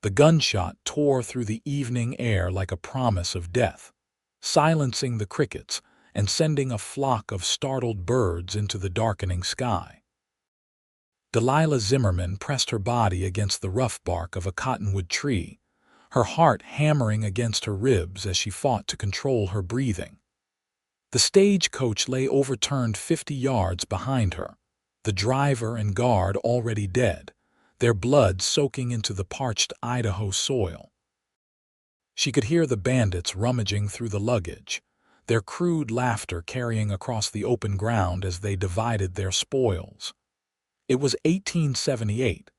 The gunshot tore through the evening air like a promise of death, silencing the crickets and sending a flock of startled birds into the darkening sky. Delilah Zimmerman pressed her body against the rough bark of a cottonwood tree, her heart hammering against her ribs as she fought to control her breathing. The stagecoach lay overturned 50 yards behind her, the driver and guard already dead, their blood soaking into the parched Idaho soil. She could hear the bandits rummaging through the luggage, their crude laughter carrying across the open ground as they divided their spoils. It was 1878,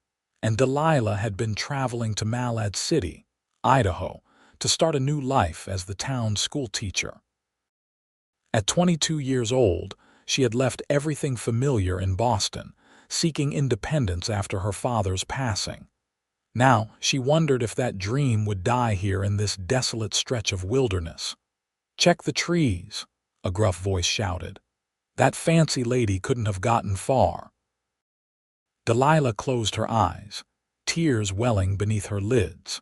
and Delilah had been traveling to Malad City, Idaho, to start a new life as the town's schoolteacher. At 22 years old, she had left everything familiar in Boston, seeking independence after her father's passing. Now, she wondered if that dream would die here in this desolate stretch of wilderness. "Check the trees," a gruff voice shouted. "That fancy lady couldn't have gotten far." Delilah closed her eyes, tears welling beneath her lids.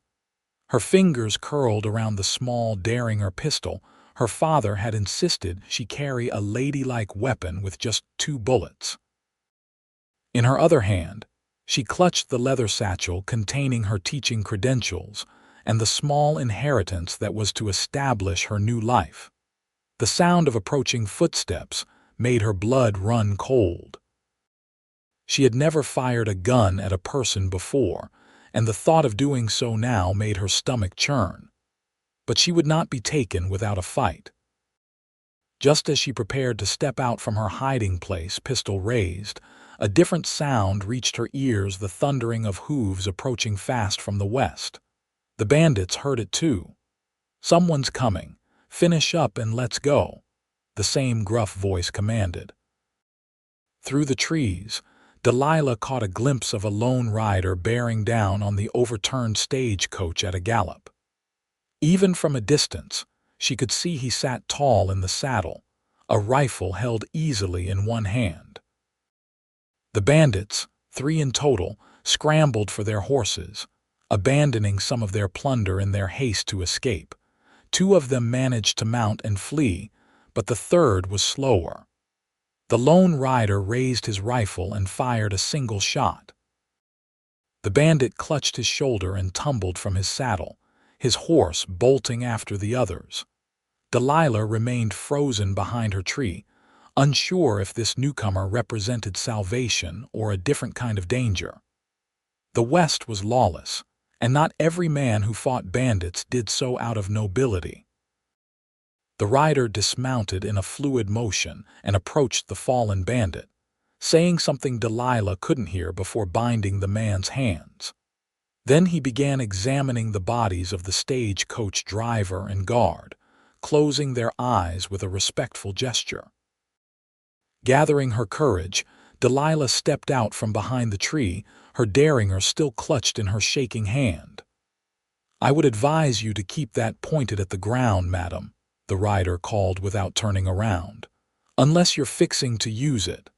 Her fingers curled around the small Derringer pistol her father had insisted she carry, a ladylike weapon with just 2 bullets. In her other hand, she clutched the leather satchel containing her teaching credentials and the small inheritance that was to establish her new life. The sound of approaching footsteps made her blood run cold. She had never fired a gun at a person before, and the thought of doing so now made her stomach churn. But she would not be taken without a fight. Just as she prepared to step out from her hiding place, pistol raised, a different sound reached her ears, the thundering of hooves approaching fast from the west. The bandits heard it too. "Someone's coming. Finish up and let's go," the same gruff voice commanded. Through the trees, Delilah caught a glimpse of a lone rider bearing down on the overturned stagecoach at a gallop. Even from a distance, she could see he sat tall in the saddle, a rifle held easily in one hand. The bandits, 3 in total, scrambled for their horses, abandoning some of their plunder in their haste to escape. 2 of them managed to mount and flee, but the third was slower. The lone rider raised his rifle and fired a single shot. The bandit clutched his shoulder and tumbled from his saddle, his horse bolting after the others. Delilah remained frozen behind her tree, unsure if this newcomer represented salvation or a different kind of danger. The West was lawless, and not every man who fought bandits did so out of nobility. The rider dismounted in a fluid motion and approached the fallen bandit, saying something Delilah couldn't hear before binding the man's hands. Then he began examining the bodies of the stagecoach driver and guard, closing their eyes with a respectful gesture. Gathering her courage, Delilah stepped out from behind the tree, her Derringer still clutched in her shaking hand. "I would advise you to keep that pointed at the ground, madam," the rider called without turning around, "unless you're fixing to use it."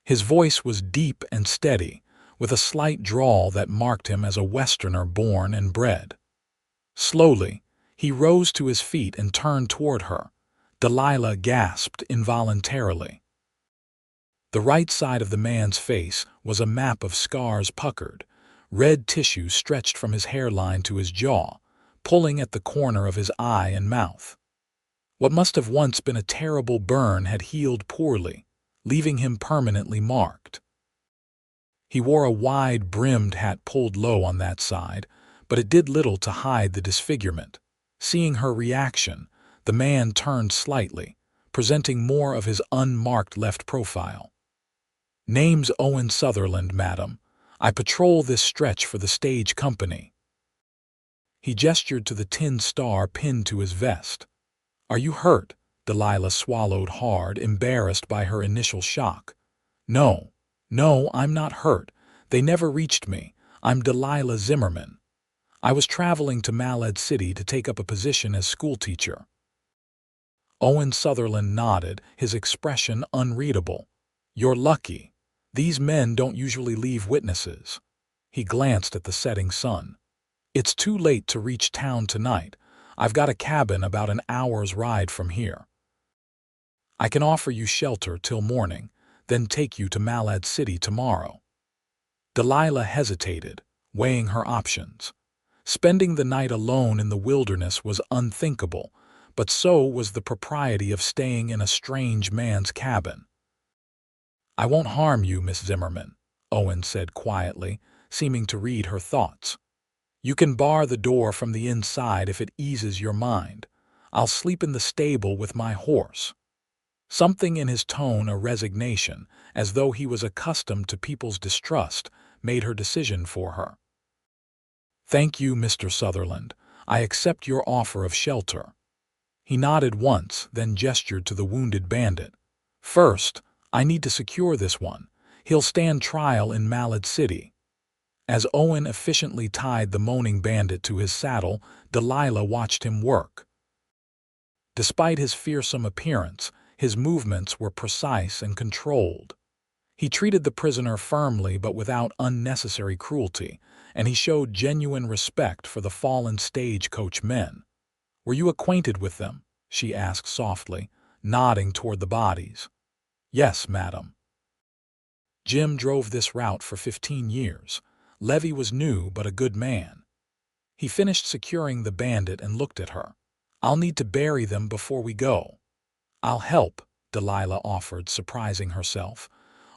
His voice was deep and steady, with a slight drawl that marked him as a Westerner born and bred. Slowly, he rose to his feet and turned toward her. Delilah gasped involuntarily. The right side of the man's face was a map of scars puckered, red tissue stretched from his hairline to his jaw, pulling at the corner of his eye and mouth. What must have once been a terrible burn had healed poorly, leaving him permanently marked. He wore a wide-brimmed hat pulled low on that side, but it did little to hide the disfigurement. Seeing her reaction, the man turned slightly, presenting more of his unmarked left profile. "Name's Owen Sutherland, madam. I patrol this stretch for the stage company." He gestured to the tin star pinned to his vest. "Are you hurt?" Delilah swallowed hard, embarrassed by her initial shock. No, I'm not hurt. They never reached me. I'm Delilah Zimmerman. I was traveling to Malad City to take up a position as schoolteacher." Owen Sutherland nodded, his expression unreadable. "You're lucky. These men don't usually leave witnesses." He glanced at the setting sun. "It's too late to reach town tonight. I've got a cabin about an hour's ride from here. I can offer you shelter till morning, then take you to Malad City tomorrow." Delilah hesitated, weighing her options. Spending the night alone in the wilderness was unthinkable, but so was the propriety of staying in a strange man's cabin. "I won't harm you, Miss Zimmerman," Owen said quietly, seeming to read her thoughts. "You can bar the door from the inside if it eases your mind. I'll sleep in the stable with my horse." Something in his tone, a resignation, as though he was accustomed to people's distrust, made her decision for her. "Thank you, Mr. Sutherland. I accept your offer of shelter." He nodded once, then gestured to the wounded bandit. "First, I need to secure this one. He'll stand trial in Malad City." As Owen efficiently tied the moaning bandit to his saddle, Delilah watched him work. Despite his fearsome appearance, his movements were precise and controlled. He treated the prisoner firmly but without unnecessary cruelty, and he showed genuine respect for the fallen stagecoach men. "Were you acquainted with them?" she asked softly, nodding toward the bodies. "Yes, madam. Jim drove this route for 15 years. Levy was new but a good man." He finished securing the bandit and looked at her. "I'll need to bury them before we go." "I'll help," Delilah offered, surprising herself.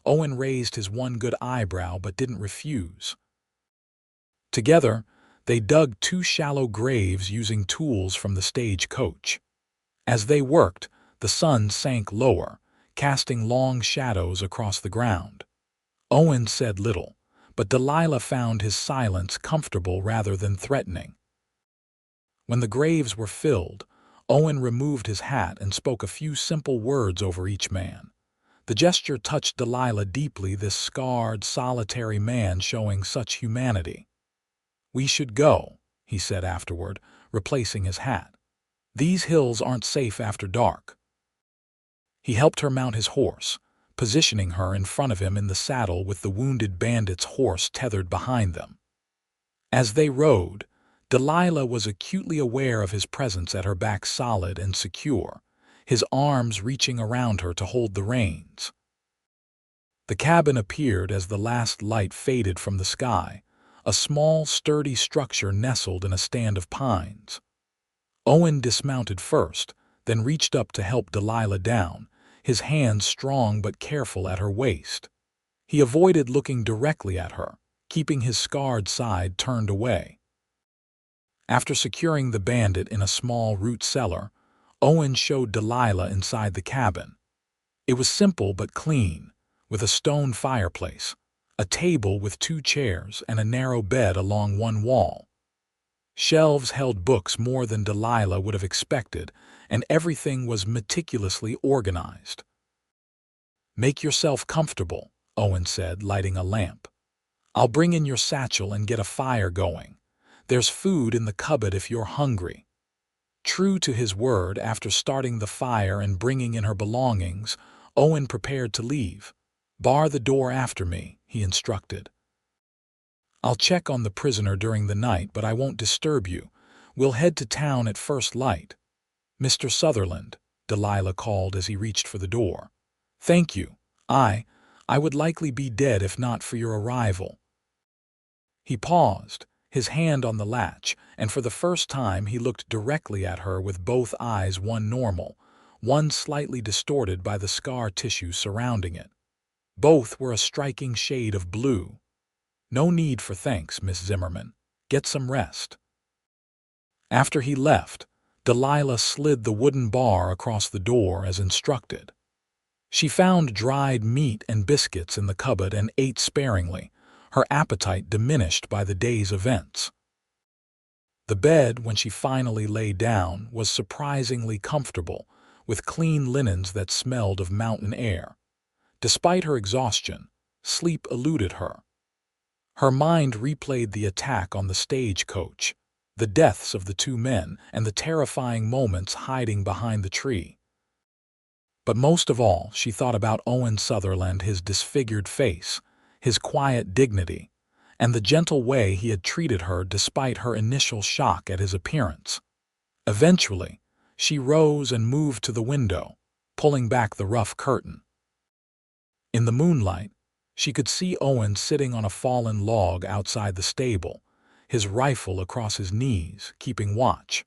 Owen raised his one good eyebrow but didn't refuse. Together, they dug 2 shallow graves using tools from the stagecoach. As they worked, the sun sank lower, casting long shadows across the ground. Owen said little, but Delilah found his silence comfortable rather than threatening. When the graves were filled, Owen removed his hat and spoke a few simple words over each man. The gesture touched Delilah deeply, this scarred, solitary man showing such humanity. "We should go," he said afterward, replacing his hat. "These hills aren't safe after dark." He helped her mount his horse, positioning her in front of him in the saddle with the wounded bandit's horse tethered behind them. As they rode, Delilah was acutely aware of his presence at her back, solid and secure, his arms reaching around her to hold the reins. The cabin appeared as the last light faded from the sky, a small, sturdy structure nestled in a stand of pines. Owen dismounted first, then reached up to help Delilah down, his hands strong but careful at her waist. He avoided looking directly at her, keeping his scarred side turned away. After securing the bandit in a small root cellar, Owen showed Delilah inside the cabin. It was simple but clean, with a stone fireplace, a table with 2 chairs, and a narrow bed along one wall. Shelves held books more than Delilah would have expected, and everything was meticulously organized. "Make yourself comfortable," Owen said, lighting a lamp. "I'll bring in your satchel and get a fire going. There's food in the cupboard if you're hungry." True to his word, after starting the fire and bringing in her belongings, Owen prepared to leave. "Bar the door after me," he instructed. "I'll check on the prisoner during the night, but I won't disturb you. We'll head to town at first light." "Mr. Sutherland," Delilah called as he reached for the door. "Thank you. I would likely be dead if not for your arrival." He paused, his hand on the latch, and for the first time he looked directly at her with both eyes, one normal, one slightly distorted by the scar tissue surrounding it. Both were a striking shade of blue. "No need for thanks, Miss Zimmerman. Get some rest." After he left, Delilah slid the wooden bar across the door as instructed. She found dried meat and biscuits in the cupboard and ate sparingly, her appetite diminished by the day's events. The bed, when she finally lay down, was surprisingly comfortable, with clean linens that smelled of mountain air. Despite her exhaustion, sleep eluded her. Her mind replayed the attack on the stagecoach, the deaths of the 2 men, and the terrifying moments hiding behind the tree. But most of all, she thought about Owen Sutherland, his disfigured face, his quiet dignity, and the gentle way he had treated her despite her initial shock at his appearance. Eventually, she rose and moved to the window, pulling back the rough curtain. In the moonlight, she could see Owen sitting on a fallen log outside the stable, his rifle across his knees, keeping watch.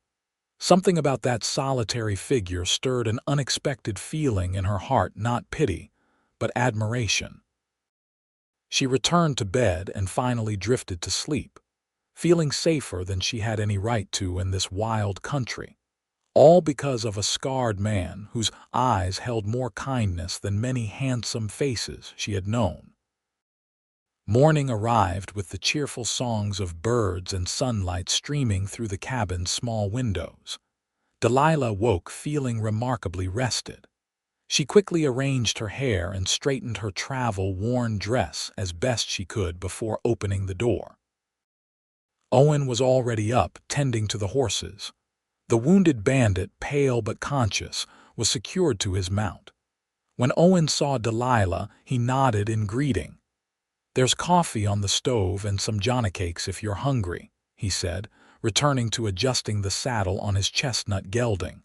Something about that solitary figure stirred an unexpected feeling in her heart, not pity, but admiration. She returned to bed and finally drifted to sleep, feeling safer than she had any right to in this wild country, all because of a scarred man whose eyes held more kindness than many handsome faces she had known. Morning arrived with the cheerful songs of birds and sunlight streaming through the cabin's small windows. Delilah woke feeling remarkably rested. She quickly arranged her hair and straightened her travel-worn dress as best she could before opening the door. Owen was already up, tending to the horses. The wounded bandit, pale but conscious, was secured to his mount. When Owen saw Delilah, he nodded in greeting. "There's coffee on the stove and some johnnycakes if you're hungry," he said, returning to adjusting the saddle on his chestnut gelding.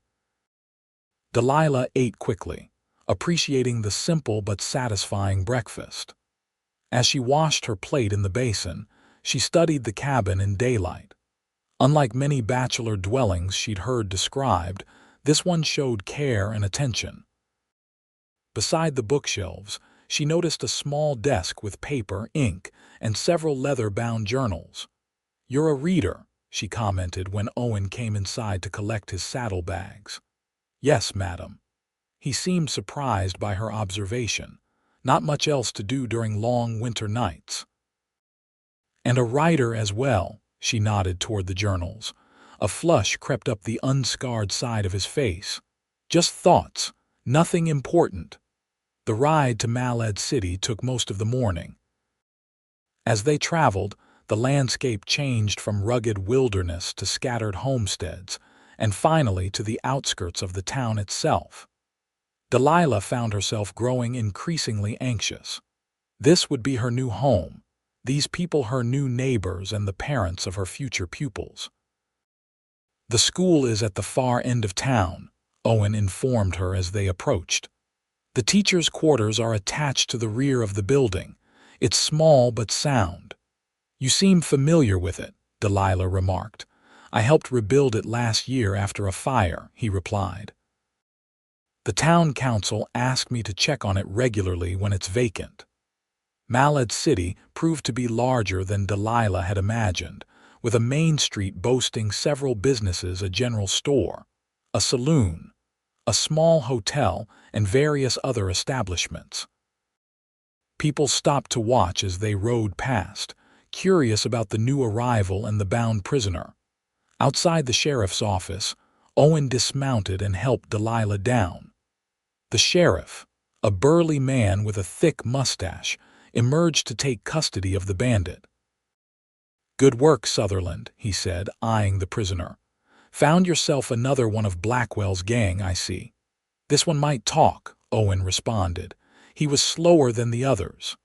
Delilah ate quickly, appreciating the simple but satisfying breakfast. As she washed her plate in the basin, she studied the cabin in daylight. Unlike many bachelor dwellings she'd heard described, this one showed care and attention. Beside the bookshelves, she noticed a small desk with paper, ink, and several leather-bound journals. "You're a reader," she commented when Owen came inside to collect his saddlebags. "Yes, madam." He seemed surprised by her observation. Not much else to do during long winter nights. "And a writer as well," she nodded toward the journals. A flush crept up the unscarred side of his face. "Just thoughts, nothing important." The ride to Malad City took most of the morning. As they traveled, the landscape changed from rugged wilderness to scattered homesteads, and finally to the outskirts of the town itself. Delilah found herself growing increasingly anxious. This would be her new home, these people her new neighbors and the parents of her future pupils. "The school is at the far end of town," Owen informed her as they approached. "The teachers' quarters are attached to the rear of the building. It's small but sound." "You seem familiar with it," Delilah remarked. "I helped rebuild it last year after a fire," he replied. "The town council asked me to check on it regularly when it's vacant." Malad City proved to be larger than Delilah had imagined, with a main street boasting several businesses, a general store, a saloon, a small hotel, and various other establishments. People stopped to watch as they rode past, curious about the new arrival and the bound prisoner. Outside the sheriff's office, Owen dismounted and helped Delilah down. The sheriff, a burly man with a thick mustache, emerged to take custody of the bandit. "Good work, Sutherland," he said, eyeing the prisoner. "Found yourself another one of Blackwell's gang, I see." "This one might talk," Owen responded. "He was slower than the others."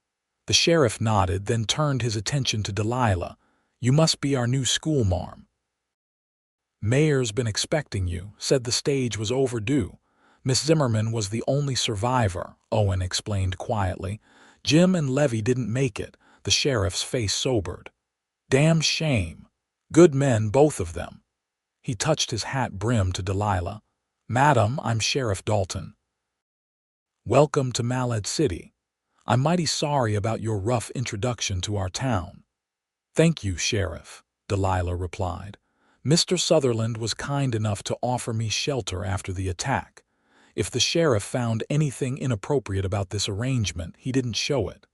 The sheriff nodded, then turned his attention to Delilah. "You must be our new schoolmarm." "Mayor's been expecting you, said the stage was overdue. Miss Zimmerman was the only survivor," Owen explained quietly. "Jim and Levy didn't make it." The sheriff's face sobered. "Damn shame. Good men, both of them." He touched his hat brim to Delilah. "Madam, I'm Sheriff Dalton. Welcome to Malad City. I'm mighty sorry about your rough introduction to our town." "Thank you, Sheriff," Delilah replied. "Mr. Sutherland was kind enough to offer me shelter after the attack. If the sheriff found anything inappropriate about this arrangement, he didn't show it.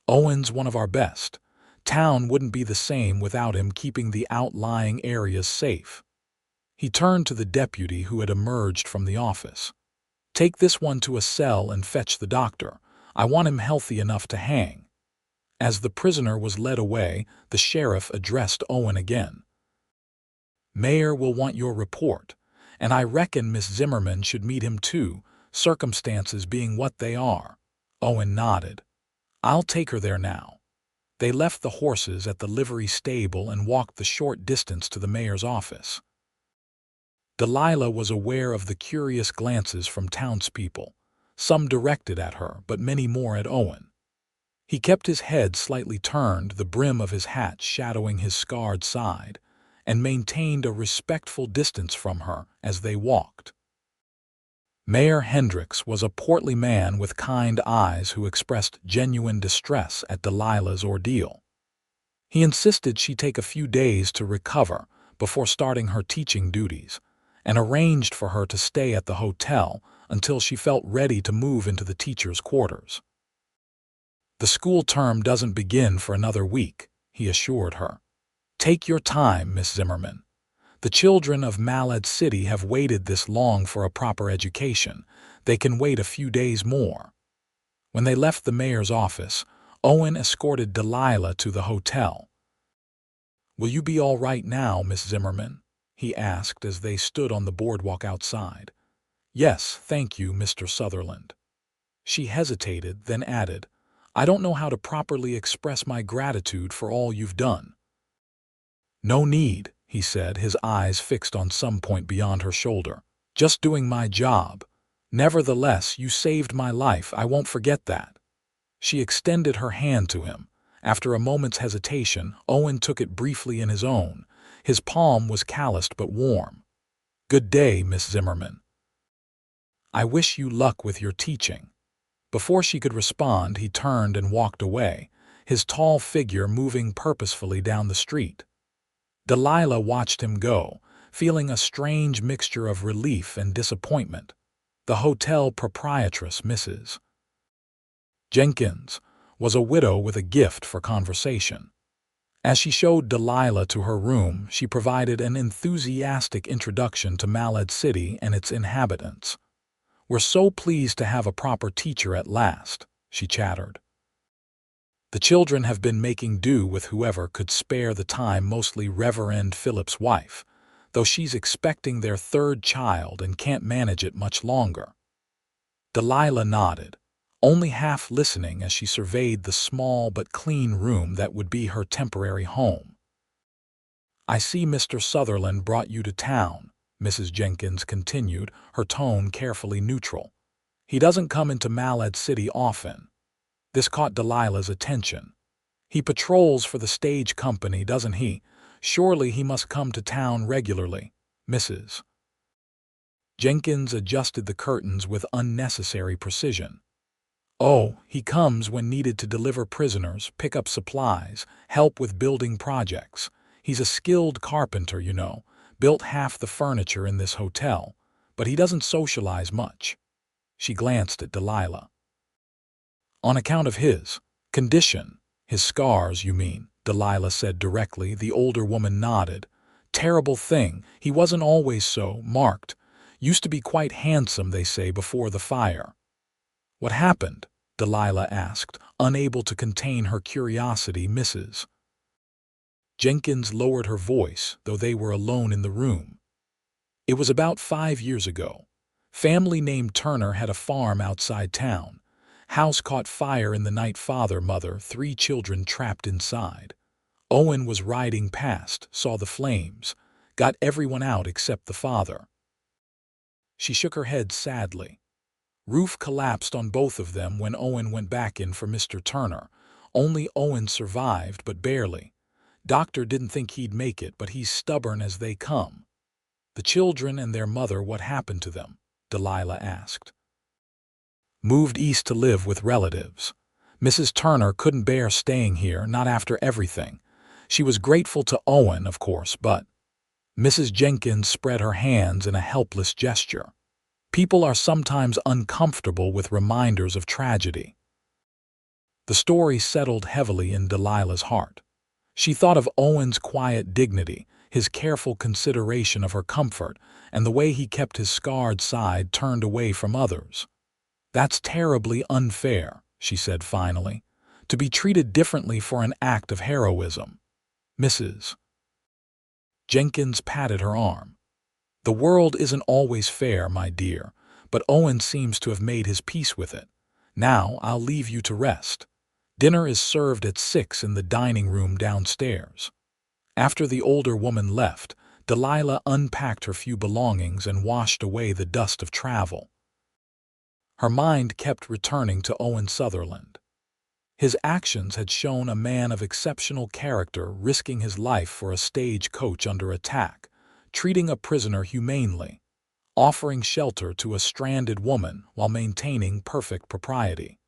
Owen's one of our best. Town wouldn't be the same without him keeping the outlying areas safe." He turned to the deputy who had emerged from the office. "Take this one to a cell and fetch the doctor. I want him healthy enough to hang." As the prisoner was led away, the sheriff addressed Owen again. "Mayor will want your report, and I reckon Miss Zimmerman should meet him too, circumstances being what they are." Owen nodded. "I'll take her there now." They left the horses at the livery stable and walked the short distance to the mayor's office. Delilah was aware of the curious glances from townspeople, some directed at her, but many more at Owen. He kept his head slightly turned, the brim of his hat shadowing his scarred side, and maintained a respectful distance from her as they walked. Mayor Hendricks was a portly man with kind eyes who expressed genuine distress at Delilah's ordeal. He insisted she take a few days to recover before starting her teaching duties, and arranged for her to stay at the hotel until she felt ready to move into the teacher's quarters. "The school term doesn't begin for another week," he assured her. "Take your time, Miss Zimmerman. The children of Malad City have waited this long for a proper education. They can wait a few days more." When they left the mayor's office, Owen escorted Delilah to the hotel. "Will you be all right now, Miss Zimmerman?" he asked as they stood on the boardwalk outside. "Yes, thank you, Mr. Sutherland." She hesitated, then added, "I don't know how to properly express my gratitude for all you've done." "No need," he said, his eyes fixed on some point beyond her shoulder. "Just doing my job. Nevertheless, you saved my life. I won't forget that." She extended her hand to him. After a moment's hesitation, Owen took it briefly in his own. His palm was calloused but warm. "Good day, Miss Zimmerman. I wish you luck with your teaching." Before she could respond, he turned and walked away, his tall figure moving purposefully down the street. Delilah watched him go, feeling a strange mixture of relief and disappointment. The hotel proprietress, Mrs. Jenkins, was a widow with a gift for conversation. As she showed Delilah to her room, she provided an enthusiastic introduction to Malad City and its inhabitants. "We're so pleased to have a proper teacher at last," she chattered. "The children have been making do with whoever could spare the time, mostly Reverend Philip's wife, though she's expecting their third child and can't manage it much longer." Delilah nodded, only half listening as she surveyed the small but clean room that would be her temporary home. "I see Mr. Sutherland brought you to town," Mrs. Jenkins continued, her tone carefully neutral. "He doesn't come into Malad City often." This caught Delilah's attention. "He patrols for the stage company, doesn't he? Surely he must come to town regularly." Mrs. Jenkins adjusted the curtains with unnecessary precision. "Oh, he comes when needed to deliver prisoners, pick up supplies, help with building projects. He's a skilled carpenter, you know, built half the furniture in this hotel, but he doesn't socialize much." She glanced at Delilah. "On account of his condition, his scars, you mean," Delilah said directly. The older woman nodded. "Terrible thing, he wasn't always so marked. Used to be quite handsome, they say, before the fire." "What happened?" Delilah asked, unable to contain her curiosity. Mrs. Jenkins lowered her voice, though they were alone in the room. "It was about 5 years ago. Family named Turner had a farm outside town. House caught fire in the night. Father, mother, 3 children trapped inside. Owen was riding past, saw the flames, got everyone out except the father." She shook her head sadly. "Roof collapsed on both of them when Owen went back in for Mr. Turner. Only Owen survived, but barely. Doctor didn't think he'd make it, but he's stubborn as they come." "The children and their mother, what happened to them?" Delilah asked. "Moved east to live with relatives. Mrs. Turner couldn't bear staying here, not after everything. She was grateful to Owen, of course, but—" Mrs. Jenkins spread her hands in a helpless gesture. "People are sometimes uncomfortable with reminders of tragedy." The story settled heavily in Delilah's heart. She thought of Owen's quiet dignity, his careful consideration of her comfort, and the way he kept his scarred side turned away from others. "That's terribly unfair," she said finally, "to be treated differently for an act of heroism." Mrs. Jenkins patted her arm. "The world isn't always fair, my dear, but Owen seems to have made his peace with it. Now I'll leave you to rest." Dinner is served at 6 in the dining room downstairs. After the older woman left, Delilah unpacked her few belongings and washed away the dust of travel. Her mind kept returning to Owen Sutherland. His actions had shown a man of exceptional character risking his life for a stagecoach under attack, treating a prisoner humanely, offering shelter to a stranded woman while maintaining perfect propriety.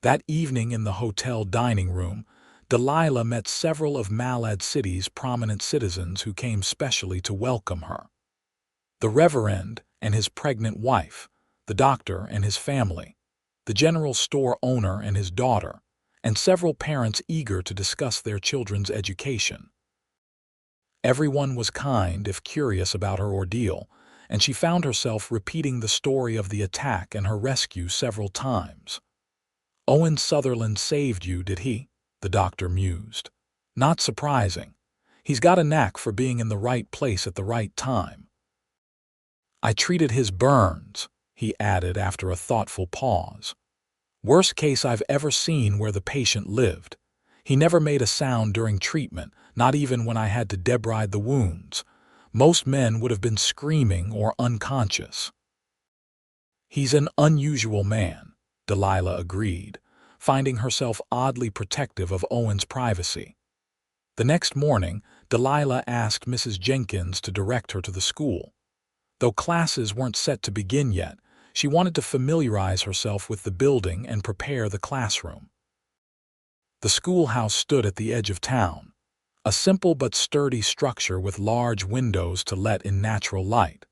That evening in the hotel dining room, Delilah met several of Malad City's prominent citizens who came specially to welcome her. The Reverend and his pregnant wife, the doctor and his family, the general store owner and his daughter, and several parents eager to discuss their children's education. Everyone was kind if curious about her ordeal, and she found herself repeating the story of the attack and her rescue several times. "Owen Sutherland saved you, did he?" the doctor mused. "Not surprising. He's got a knack for being in the right place at the right time." "I treated his burns," he added after a thoughtful pause. "Worst case I've ever seen where the patient lived. He never made a sound during treatment, not even when I had to debride the wounds. Most men would have been screaming or unconscious." "He's an unusual man," Delilah agreed, finding herself oddly protective of Owen's privacy. The next morning, Delilah asked Mrs. Jenkins to direct her to the school. Though classes weren't set to begin yet, she wanted to familiarize herself with the building and prepare the classroom. The schoolhouse stood at the edge of town, a simple but sturdy structure with large windows to let in natural light.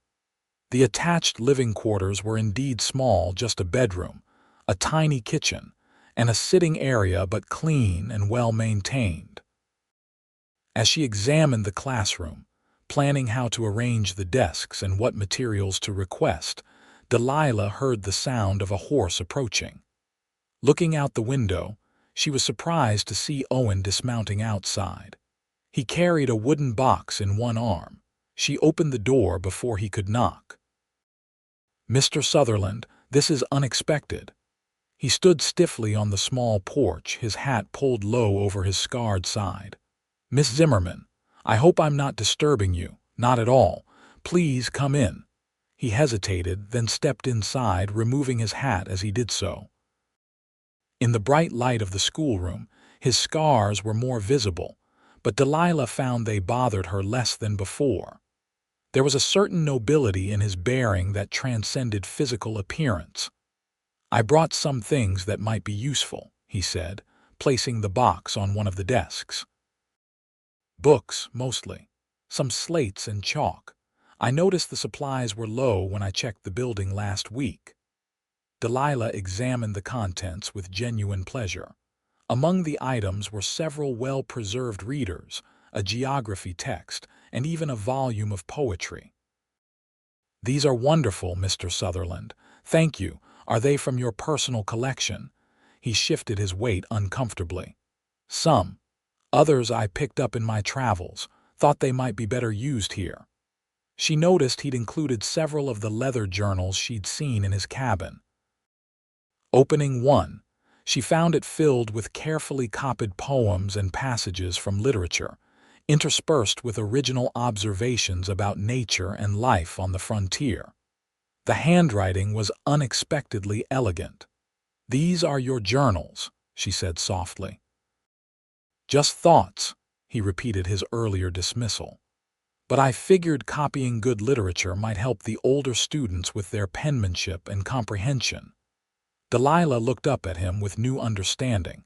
The attached living quarters were indeed small, just a bedroom, a tiny kitchen, and a sitting area, but clean and well-maintained. As she examined the classroom, planning how to arrange the desks and what materials to request, Delilah heard the sound of a horse approaching. Looking out the window, she was surprised to see Owen dismounting outside. He carried a wooden box in one arm. She opened the door before he could knock. "Mr. Sutherland, this is unexpected." He stood stiffly on the small porch, his hat pulled low over his scarred side. "Miss Zimmerman, I hope I'm not disturbing you." "Not at all. Please come in." He hesitated, then stepped inside, removing his hat as he did so. In the bright light of the schoolroom, his scars were more visible, but Delilah found they bothered her less than before. There was a certain nobility in his bearing that transcended physical appearance. "I brought some things that might be useful," he said, placing the box on one of the desks. "Books, mostly. Some slates and chalk. I noticed the supplies were low when I checked the building last week." Delilah examined the contents with genuine pleasure. Among the items were several well-preserved readers, a geography text, and even a volume of poetry. "These are wonderful, Mr. Sutherland. Thank you. Are they from your personal collection?" He shifted his weight uncomfortably. "Some. Others I picked up in my travels. Thought they might be better used here." She noticed he'd included several of the leather journals she'd seen in his cabin. Opening one, she found it filled with carefully copied poems and passages from literature, interspersed with original observations about nature and life on the frontier. The handwriting was unexpectedly elegant. "These are your journals," she said softly. "Just thoughts," he repeated his earlier dismissal. "But I figured copying good literature might help the older students with their penmanship and comprehension." Delilah looked up at him with new understanding.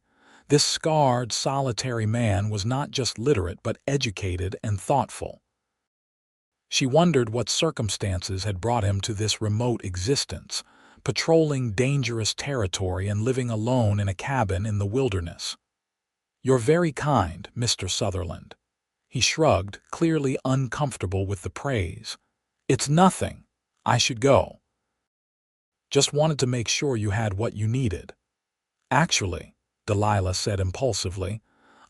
This scarred, solitary man was not just literate but educated and thoughtful. She wondered what circumstances had brought him to this remote existence, patrolling dangerous territory and living alone in a cabin in the wilderness. "You're very kind, Mr. Sutherland." He shrugged, clearly uncomfortable with the praise. "It's nothing. I should go. Just wanted to make sure you had what you needed." "Actually," Delilah said impulsively,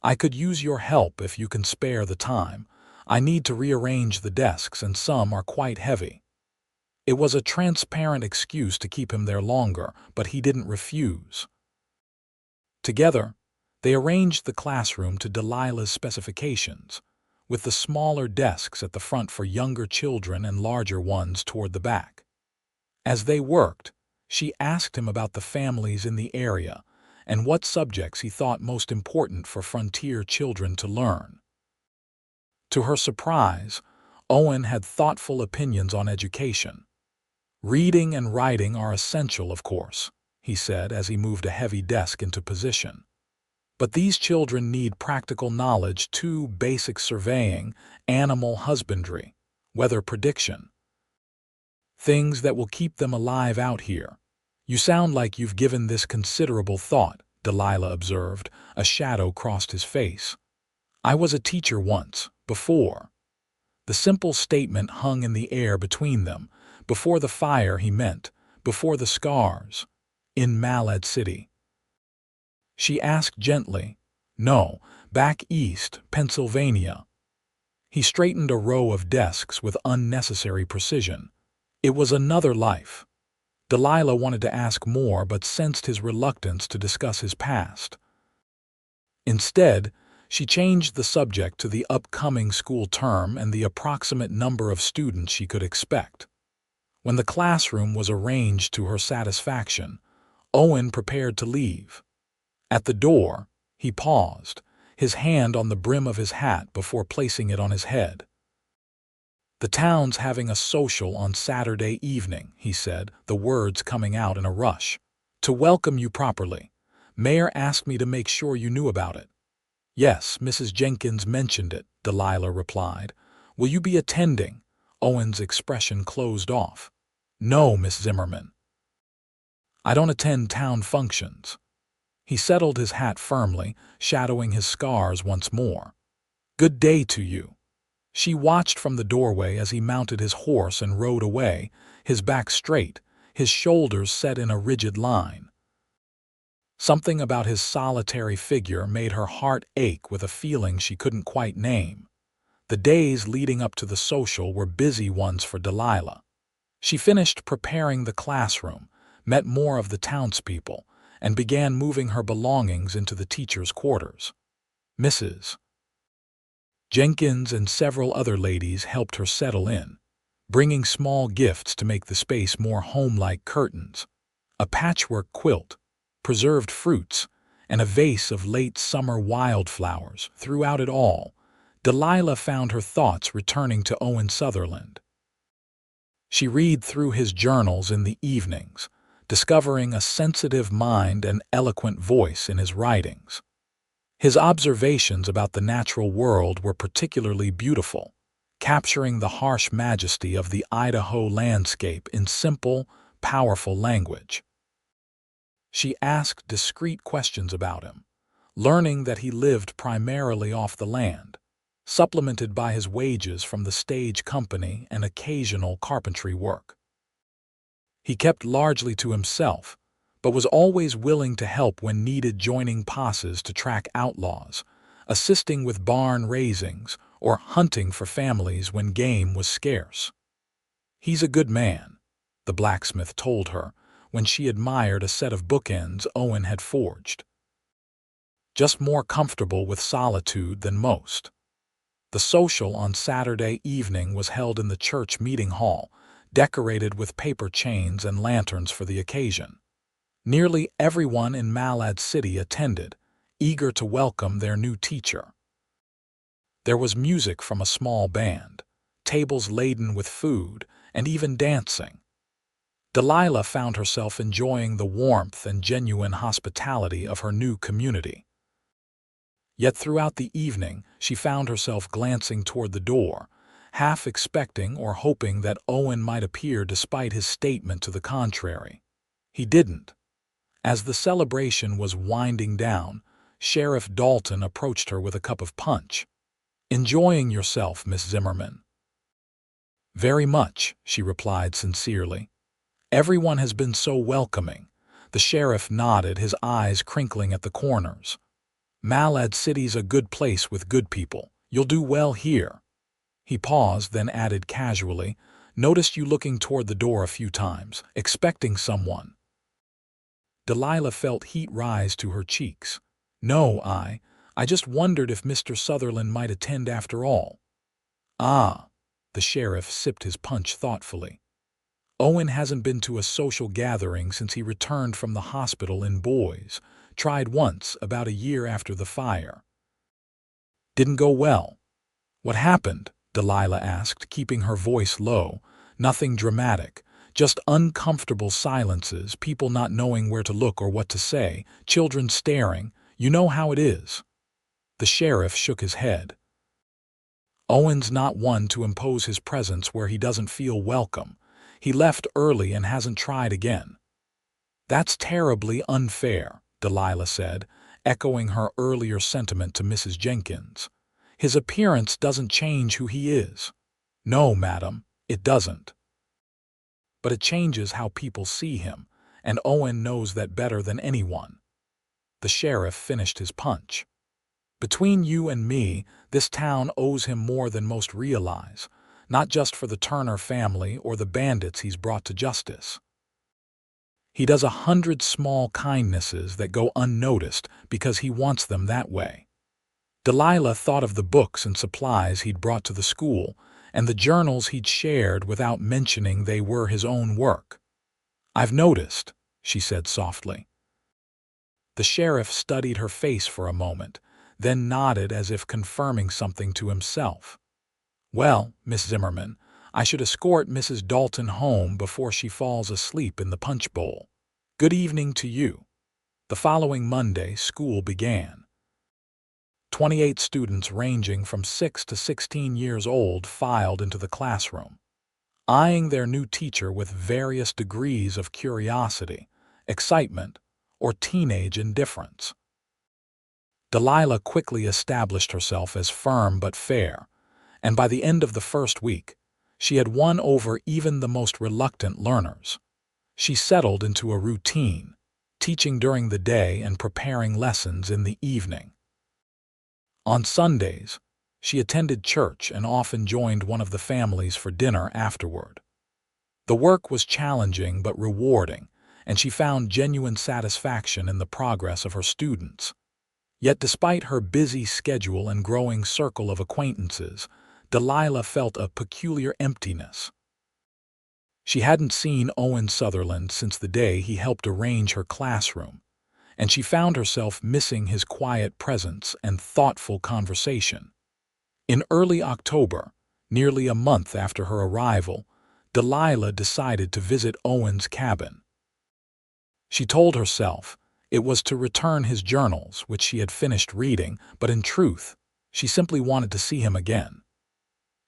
"I could use your help if you can spare the time. I need to rearrange the desks and some are quite heavy." It was a transparent excuse to keep him there longer, but he didn't refuse. Together, they arranged the classroom to Delilah's specifications, with the smaller desks at the front for younger children and larger ones toward the back. As they worked, she asked him about the families in the area and what subjects he thought most important for frontier children to learn. To her surprise, Owen had thoughtful opinions on education. "Reading and writing are essential, of course," he said as he moved a heavy desk into position. "But these children need practical knowledge too: basic surveying, animal husbandry, weather prediction. Things that will keep them alive out here." "You sound like you've given this considerable thought," Delilah observed. A shadow crossed his face. "I was a teacher once, before." The simple statement hung in the air between them. Before the fire, he meant, before the scars. "In Malad City?" She asked gently. "No, back east, Pennsylvania." He straightened a row of desks with unnecessary precision. "It was another life." Delilah wanted to ask more but sensed his reluctance to discuss his past. Instead, she changed the subject to the upcoming school term and the approximate number of students she could expect. When the classroom was arranged to her satisfaction, Owen prepared to leave. At the door, he paused, his hand on the brim of his hat before placing it on his head. "The town's having a social on Saturday evening," he said, the words coming out in a rush. "To welcome you properly. Mayor asked me to make sure you knew about it." "Yes, Mrs. Jenkins mentioned it," Delilah replied. "Will you be attending?" Owen's expression closed off. "No, Miss Zimmerman. I don't attend town functions." He settled his hat firmly, shadowing his scars once more. "Good day to you." She watched from the doorway as he mounted his horse and rode away, his back straight, his shoulders set in a rigid line. Something about his solitary figure made her heart ache with a feeling she couldn't quite name. The days leading up to the social were busy ones for Delilah. She finished preparing the classroom, met more of the townspeople, and began moving her belongings into the teachers' quarters. Mrs. Jenkins and several other ladies helped her settle in, bringing small gifts to make the space more home-like: curtains, a patchwork quilt, preserved fruits, and a vase of late summer wildflowers. Throughout it all, Delilah found her thoughts returning to Owen Sutherland. She read through his journals in the evenings, discovering a sensitive mind and eloquent voice in his writings. His observations about the natural world were particularly beautiful, capturing the harsh majesty of the Idaho landscape in simple, powerful language. She asked discreet questions about him, learning that he lived primarily off the land, supplemented by his wages from the stage company and occasional carpentry work. He kept largely to himself, but was always willing to help when needed, joining posses to track outlaws, assisting with barn raisings, or hunting for families when game was scarce. "He's a good man," the blacksmith told her when she admired a set of bookends Owen had forged. "Just more comfortable with solitude than most." The social on Saturday evening was held in the church meeting hall, decorated with paper chains and lanterns for the occasion. Nearly everyone in Malad City attended, eager to welcome their new teacher. There was music from a small band, tables laden with food, and even dancing. Delilah found herself enjoying the warmth and genuine hospitality of her new community. Yet throughout the evening, she found herself glancing toward the door, half expecting or hoping that Owen might appear despite his statement to the contrary. He didn't. As the celebration was winding down, Sheriff Dalton approached her with a cup of punch. "Enjoying yourself, Miss Zimmerman?" "Very much," she replied sincerely. "Everyone has been so welcoming." The sheriff nodded, his eyes crinkling at the corners. "Malad City's a good place with good people. You'll do well here." He paused, then added casually, "Noticed you looking toward the door a few times, expecting someone." Delilah felt heat rise to her cheeks. "No, I just wondered if Mr. Sutherland might attend after all." "Ah." The sheriff sipped his punch thoughtfully. "Owen hasn't been to a social gathering since he returned from the hospital in Boys. Tried once, about a year after the fire. Didn't go well." "What happened?" Delilah asked, keeping her voice low. "Nothing dramatic. Just uncomfortable silences, people not knowing where to look or what to say, children staring. You know how it is." The sheriff shook his head. "Owen's not one to impose his presence where he doesn't feel welcome. He left early and hasn't tried again." "That's terribly unfair," Delilah said, echoing her earlier sentiment to Mrs. Jenkins. "His appearance doesn't change who he is." "No, madam, it doesn't. But it changes how people see him, and Owen knows that better than anyone." The sheriff finished his punch. "Between you and me, this town owes him more than most realize, not just for the Turner family or the bandits he's brought to justice. He does 100 small kindnesses that go unnoticed because he wants them that way." Delilah thought of the books and supplies he'd brought to the school, and the journals he'd shared without mentioning they were his own work. "I've noticed," she said softly. The sheriff studied her face for a moment, then nodded as if confirming something to himself. "Well, Miss Zimmerman, I should escort Mrs. Dalton home before she falls asleep in the punch bowl. Good evening to you." The following Monday, school began. 28 students ranging from 6 to 16 years old filed into the classroom, eyeing their new teacher with various degrees of curiosity, excitement, or teenage indifference. Delilah quickly established herself as firm but fair, and by the end of the first week, she had won over even the most reluctant learners. She settled into a routine, teaching during the day and preparing lessons in the evening. On Sundays, she attended church and often joined one of the families for dinner afterward. The work was challenging but rewarding, and she found genuine satisfaction in the progress of her students. Yet despite her busy schedule and growing circle of acquaintances, Delilah felt a peculiar emptiness. She hadn't seen Owen Sutherland since the day he helped arrange her classroom, and she found herself missing his quiet presence and thoughtful conversation. In early October, nearly a month after her arrival, Delilah decided to visit Owen's cabin. She told herself it was to return his journals, which she had finished reading, but in truth, she simply wanted to see him again.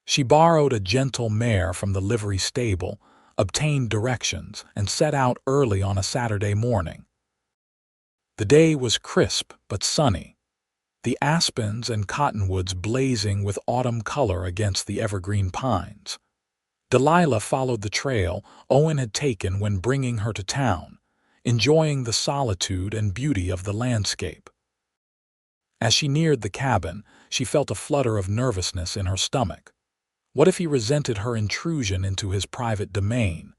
She borrowed a gentle mare from the livery stable, obtained directions, and set out early on a Saturday morning. The day was crisp but sunny, the aspens and cottonwoods blazing with autumn color against the evergreen pines. Delilah followed the trail Owen had taken when bringing her to town, enjoying the solitude and beauty of the landscape. As she neared the cabin, she felt a flutter of nervousness in her stomach. What if he resented her intrusion into his private domain?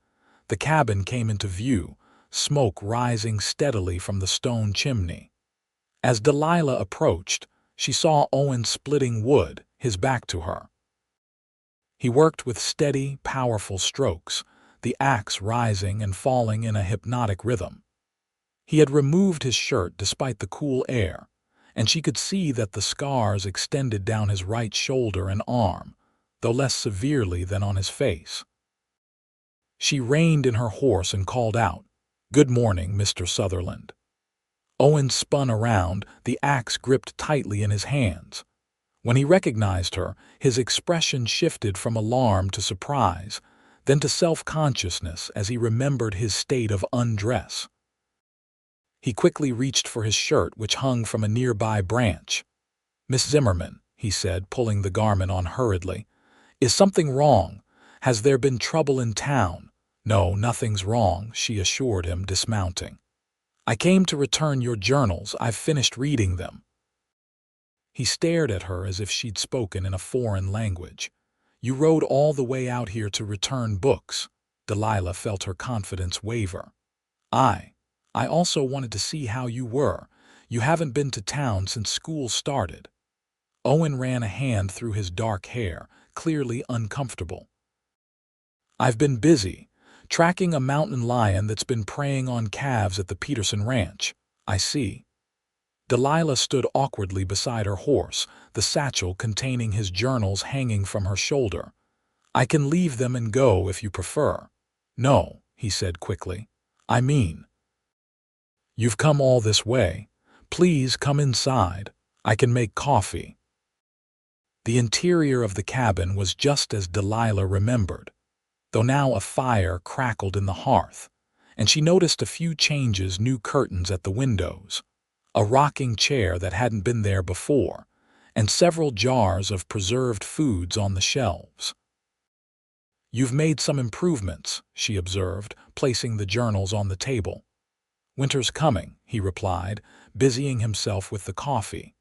The cabin came into view, smoke rising steadily from the stone chimney. As Delilah approached, she saw Owen splitting wood, his back to her. He worked with steady, powerful strokes, the axe rising and falling in a hypnotic rhythm. He had removed his shirt despite the cool air, and she could see that the scars extended down his right shoulder and arm, though less severely than on his face. She reined in her horse and called out, "Good morning, Mr. Sutherland." Owen spun around, the axe gripped tightly in his hands. When he recognized her, his expression shifted from alarm to surprise, then to self-consciousness as he remembered his state of undress. He quickly reached for his shirt, which hung from a nearby branch. "Miss Zimmerman," he said, pulling the garment on hurriedly, "is something wrong? Has there been trouble in town?" "No, nothing's wrong," she assured him, dismounting. "I came to return your journals. I've finished reading them." He stared at her as if she'd spoken in a foreign language. "You rode all the way out here to return books?" Delilah felt her confidence waver. I also wanted to see how you were. You haven't been to town since school started." Owen ran a hand through his dark hair, clearly uncomfortable. "I've been busy, tracking a mountain lion that's been preying on calves at the Peterson Ranch." "I see." Delilah stood awkwardly beside her horse, the satchel containing his journals hanging from her shoulder. "I can leave them and go if you prefer." "No," he said quickly. "I mean, you've come all this way. Please come inside. I can make coffee." The interior of the cabin was just as Delilah remembered, though now a fire crackled in the hearth, and she noticed a few changes: new curtains at the windows, a rocking chair that hadn't been there before, and several jars of preserved foods on the shelves. "You've made some improvements," she observed, placing the journals on the table. "Winter's coming," he replied, busying himself with the coffee.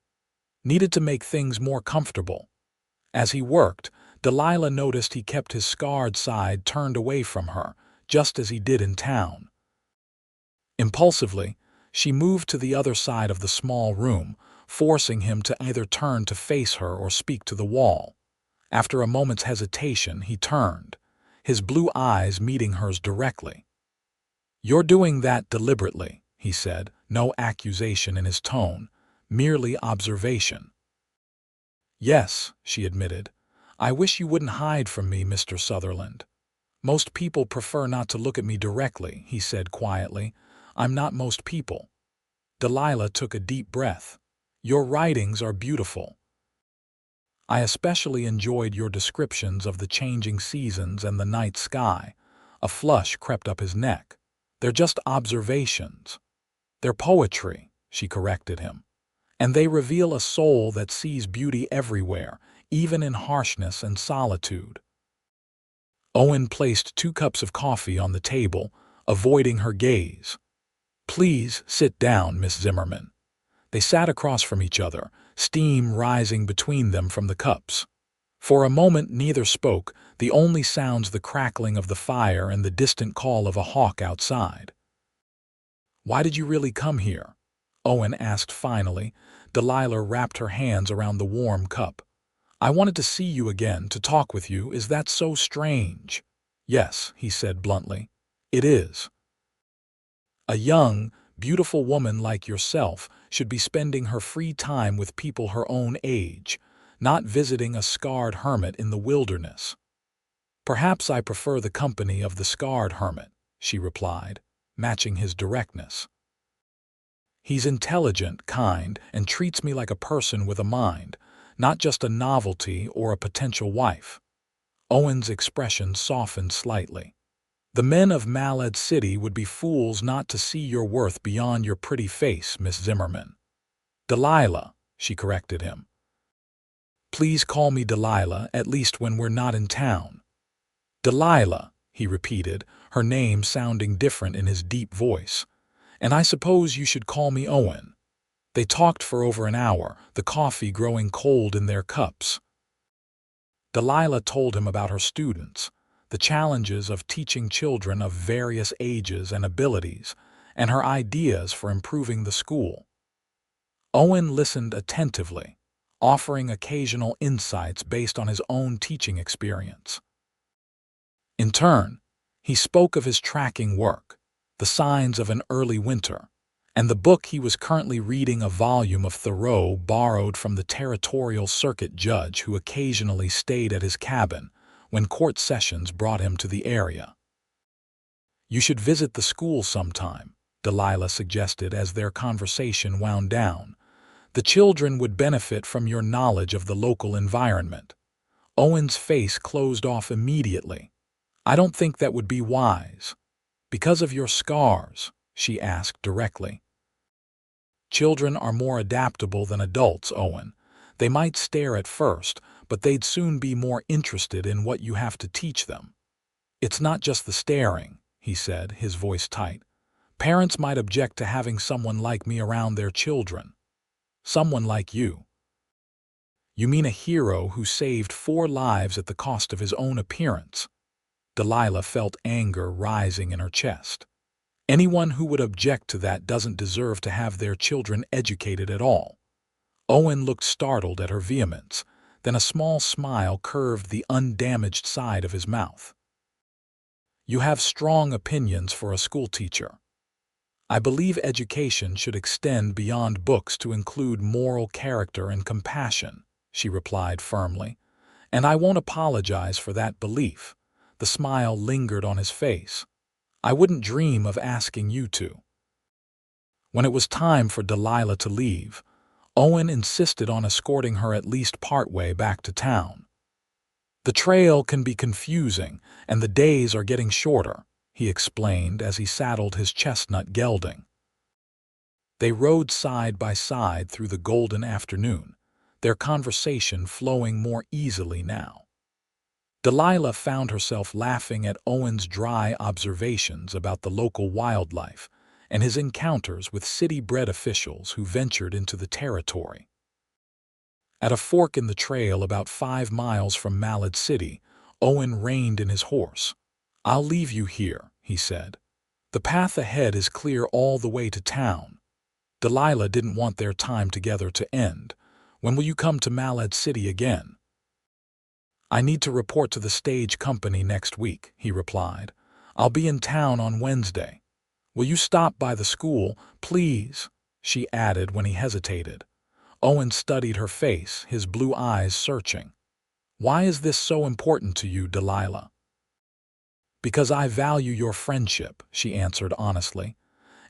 "Needed to make things more comfortable." As he worked, Delilah noticed he kept his scarred side turned away from her, just as he did in town. Impulsively, she moved to the other side of the small room, forcing him to either turn to face her or speak to the wall. After a moment's hesitation, he turned, his blue eyes meeting hers directly. "You're doing that deliberately," he said, no accusation in his tone, merely observation. "Yes," she admitted. "I wish you wouldn't hide from me, Mr. Sutherland." "Most people prefer not to look at me directly," he said quietly. "I'm not most people." Delilah took a deep breath. "Your writings are beautiful. I especially enjoyed your descriptions of the changing seasons and the night sky." A flush crept up his neck. "They're just observations." "They're poetry," she corrected him. "And they reveal a soul that sees beauty everywhere, even in harshness and solitude." Owen placed 2 cups of coffee on the table, avoiding her gaze. "Please sit down, Miss Zimmerman." They sat across from each other, steam rising between them from the cups. For a moment neither spoke, the only sounds the crackling of the fire and the distant call of a hawk outside. "Why did you really come here?" Owen asked finally. Delilah wrapped her hands around the warm cup. "I wanted to see you again, to talk with you. Is that so strange?" "Yes," he said bluntly. "It is. A young, beautiful woman like yourself should be spending her free time with people her own age, not visiting a scarred hermit in the wilderness." "Perhaps I prefer the company of the scarred hermit," she replied, matching his directness. "He's intelligent, kind, and treats me like a person with a mind, not just a novelty or a potential wife." Owen's expression softened slightly. "The men of Malad City would be fools not to see your worth beyond your pretty face, Miss Zimmerman." "Delilah," she corrected him. "Please call me Delilah, at least when we're not in town." "Delilah," he repeated, her name sounding different in his deep voice. "And I suppose you should call me Owen." They talked for over an hour, the coffee growing cold in their cups. Delilah told him about her students, the challenges of teaching children of various ages and abilities, and her ideas for improving the school. Owen listened attentively, offering occasional insights based on his own teaching experience. In turn, he spoke of his tracking work, the signs of an early winter, and the book he was currently reading, a volume of Thoreau borrowed from the territorial circuit judge who occasionally stayed at his cabin when court sessions brought him to the area. "You should visit the school sometime," Delilah suggested as their conversation wound down. "The children would benefit from your knowledge of the local environment." Owen's face closed off immediately. "I don't think that would be wise." "Because of your scars?" she asked directly. "Children are more adaptable than adults, Owen. They might stare at first, but they'd soon be more interested in what you have to teach them." "It's not just the staring," he said, his voice tight. "Parents might object to having someone like me around their children." "Someone like you?" "You mean a hero who saved 4 lives at the cost of his own appearance?" Delilah felt anger rising in her chest. Anyone who would object to that doesn't deserve to have their children educated at all. Owen looked startled at her vehemence, then a small smile curved the undamaged side of his mouth. You have strong opinions for a schoolteacher. I believe education should extend beyond books to include moral character and compassion, she replied firmly. And I won't apologize for that belief. The smile lingered on his face. I wouldn't dream of asking you to. When it was time for Delilah to leave, Owen insisted on escorting her at least partway back to town. The trail can be confusing, and the days are getting shorter, he explained as he saddled his chestnut gelding. They rode side by side through the golden afternoon, their conversation flowing more easily now. Delilah found herself laughing at Owen's dry observations about the local wildlife and his encounters with city-bred officials who ventured into the territory. At a fork in the trail about 5 miles from Malad City, Owen reined in his horse. I'll leave you here, he said. The path ahead is clear all the way to town. Delilah didn't want their time together to end. When will you come to Malad City again? I need to report to the stage company next week, he replied. I'll be in town on Wednesday. Will you stop by the school, please? She added when he hesitated. Owen studied her face, his blue eyes searching. Why is this so important to you, Delilah? Because I value your friendship, she answered honestly,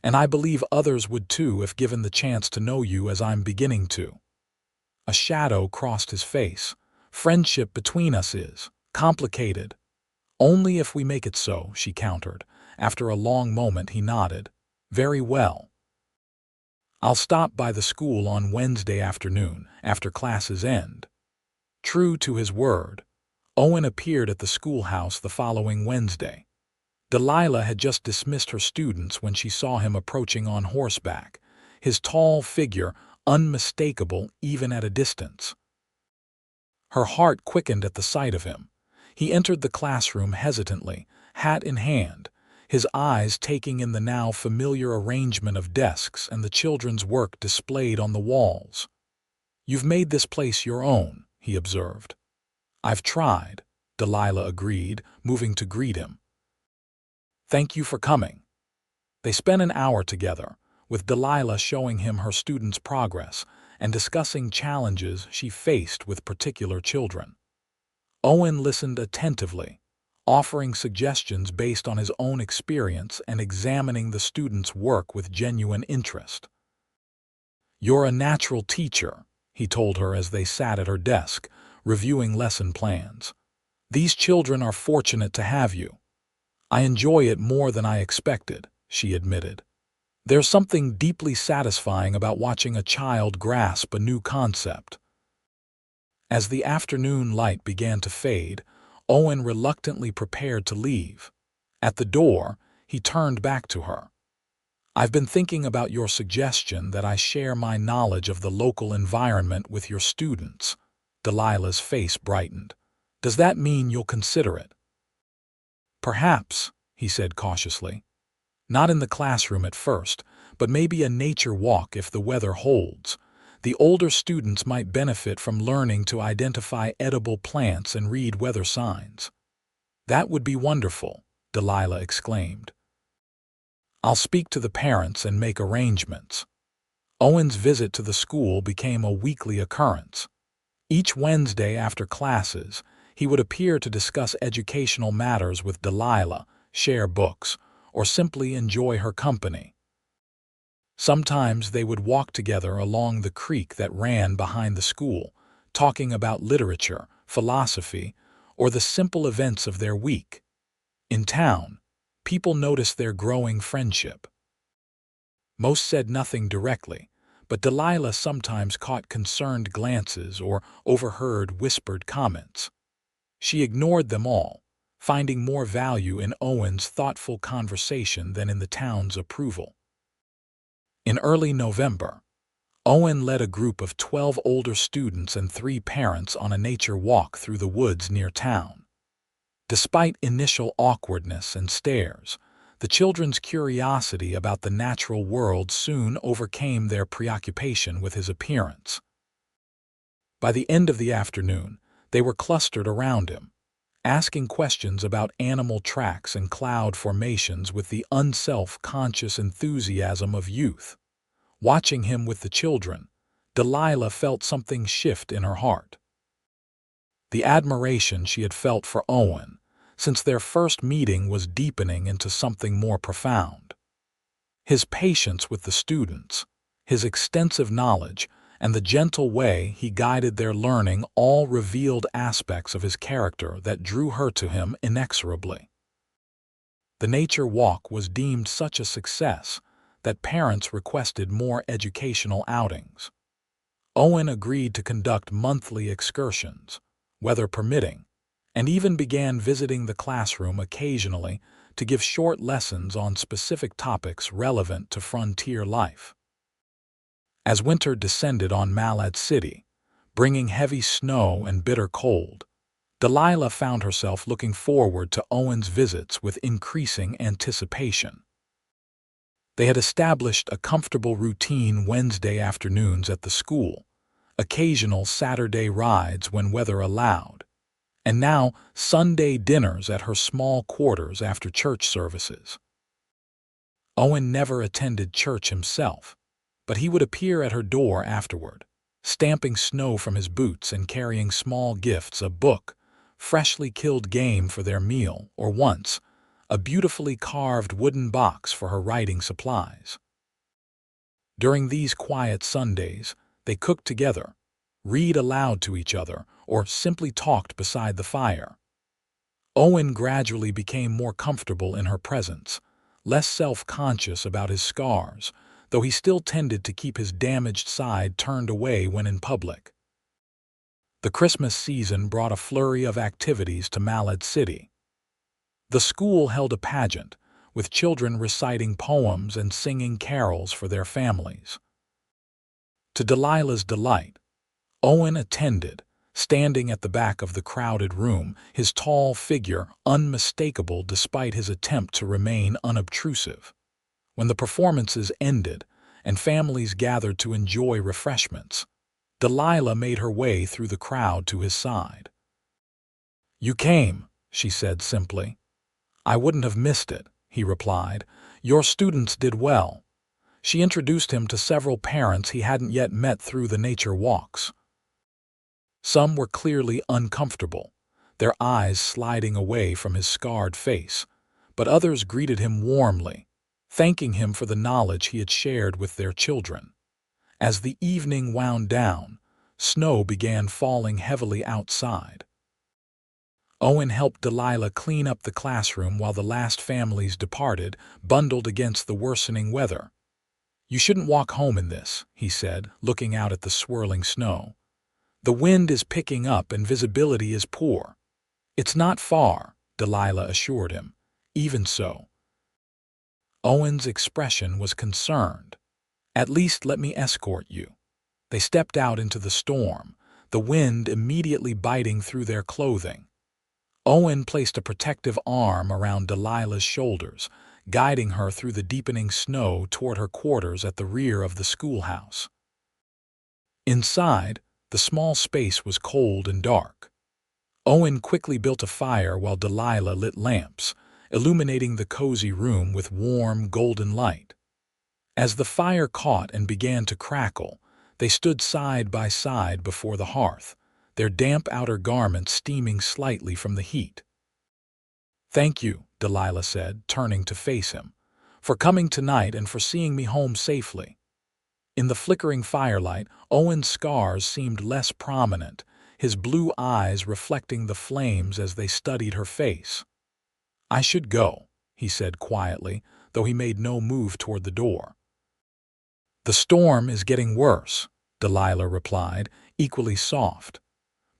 and I believe others would too if given the chance to know you as I'm beginning to. A shadow crossed his face. Friendship between us is complicated. Only if we make it so, she countered. After a long moment he nodded. Very well. I'll stop by the school on Wednesday afternoon, after classes end. True to his word, Owen appeared at the schoolhouse the following Wednesday. Delilah had just dismissed her students when she saw him approaching on horseback, his tall figure unmistakable even at a distance. Her heart quickened at the sight of him. He entered the classroom hesitantly, hat in hand, his eyes taking in the now familiar arrangement of desks and the children's work displayed on the walls. You've made this place your own, he observed. I've tried, Delilah agreed, moving to greet him. Thank you for coming. They spent an hour together, with Delilah showing him her students' progress and discussing challenges she faced with particular children. Owen listened attentively, offering suggestions based on his own experience and examining the students' work with genuine interest. You're a natural teacher, he told her as they sat at her desk, reviewing lesson plans. These children are fortunate to have you. I enjoy it more than I expected, she admitted. There's something deeply satisfying about watching a child grasp a new concept. As the afternoon light began to fade, Owen reluctantly prepared to leave. At the door, he turned back to her. I've been thinking about your suggestion that I share my knowledge of the local environment with your students. Delilah's face brightened. Does that mean you'll consider it? Perhaps, he said cautiously. Not in the classroom at first, but maybe a nature walk if the weather holds. The older students might benefit from learning to identify edible plants and read weather signs. That would be wonderful, Delilah exclaimed. I'll speak to the parents and make arrangements. Owen's visit to the school became a weekly occurrence. Each Wednesday after classes, he would appear to discuss educational matters with Delilah, share books, or simply enjoy her company. Sometimes they would walk together along the creek that ran behind the school, talking about literature, philosophy, or the simple events of their week. In town, people noticed their growing friendship. Most said nothing directly, but Delilah sometimes caught concerned glances or overheard whispered comments. She ignored them all, finding more value in Owen's thoughtful conversation than in the town's approval. In early November, Owen led a group of 12 older students and 3 parents on a nature walk through the woods near town. Despite initial awkwardness and stares, The children's curiosity about the natural world soon overcame their preoccupation with his appearance. By the end of the afternoon, they were clustered around him, asking questions about animal tracks and cloud formations with the unself-conscious enthusiasm of youth. Watching him with the children, Delilah felt something shift in her heart. The admiration she had felt for Owen since their first meeting was deepening into something more profound. His patience with the students, his extensive knowledge, and the gentle way he guided their learning all revealed aspects of his character that drew her to him inexorably. The nature walk was deemed such a success that parents requested more educational outings. Owen agreed to conduct monthly excursions, weather permitting, and even began visiting the classroom occasionally to give short lessons on specific topics relevant to frontier life. As winter descended on Malad City, bringing heavy snow and bitter cold, Delilah found herself looking forward to Owen's visits with increasing anticipation. They had established a comfortable routine Wednesday afternoons at the school, occasional Saturday rides when weather allowed, and now Sunday dinners at her small quarters after church services. Owen never attended church himself, but he would appear at her door afterward, stamping snow from his boots and carrying small gifts, a book, freshly killed game for their meal, or once, a beautifully carved wooden box for her writing supplies. During these quiet Sundays, they cooked together, read aloud to each other, or simply talked beside the fire. Owen gradually became more comfortable in her presence, less self-conscious about his scars, though he still tended to keep his damaged side turned away when in public. The Christmas season brought a flurry of activities to Malad City. The school held a pageant, with children reciting poems and singing carols for their families. To Delilah's delight, Owen attended, standing at the back of the crowded room, his tall figure unmistakable despite his attempt to remain unobtrusive. When the performances ended and families gathered to enjoy refreshments, Delilah made her way through the crowd to his side. "You came," she said simply. "I wouldn't have missed it," he replied. "Your students did well." She introduced him to several parents he hadn't yet met through the nature walks. Some were clearly uncomfortable, their eyes sliding away from his scarred face, but others greeted him warmly, thanking him for the knowledge he had shared with their children. As the evening wound down, snow began falling heavily outside. Owen helped Delilah clean up the classroom while the last families departed, bundled against the worsening weather. "You shouldn't walk home in this," he said, looking out at the swirling snow. "The wind is picking up and visibility is poor." "It's not far," Delilah assured him. "Even so." Owen's expression was concerned. "At least let me escort you." They stepped out into the storm, the wind immediately biting through their clothing. Owen placed a protective arm around Delilah's shoulders, guiding her through the deepening snow toward her quarters at the rear of the schoolhouse. Inside, the small space was cold and dark. Owen quickly built a fire while Delilah lit lamps, illuminating the cozy room with warm, golden light. As the fire caught and began to crackle, they stood side by side before the hearth, their damp outer garments steaming slightly from the heat. "Thank you," Delilah said, turning to face him, "for coming tonight and for seeing me home safely." In the flickering firelight, Owen's scars seemed less prominent, his blue eyes reflecting the flames as they studied her face. "I should go," he said quietly, though he made no move toward the door. "The storm is getting worse," Delilah replied, equally soft.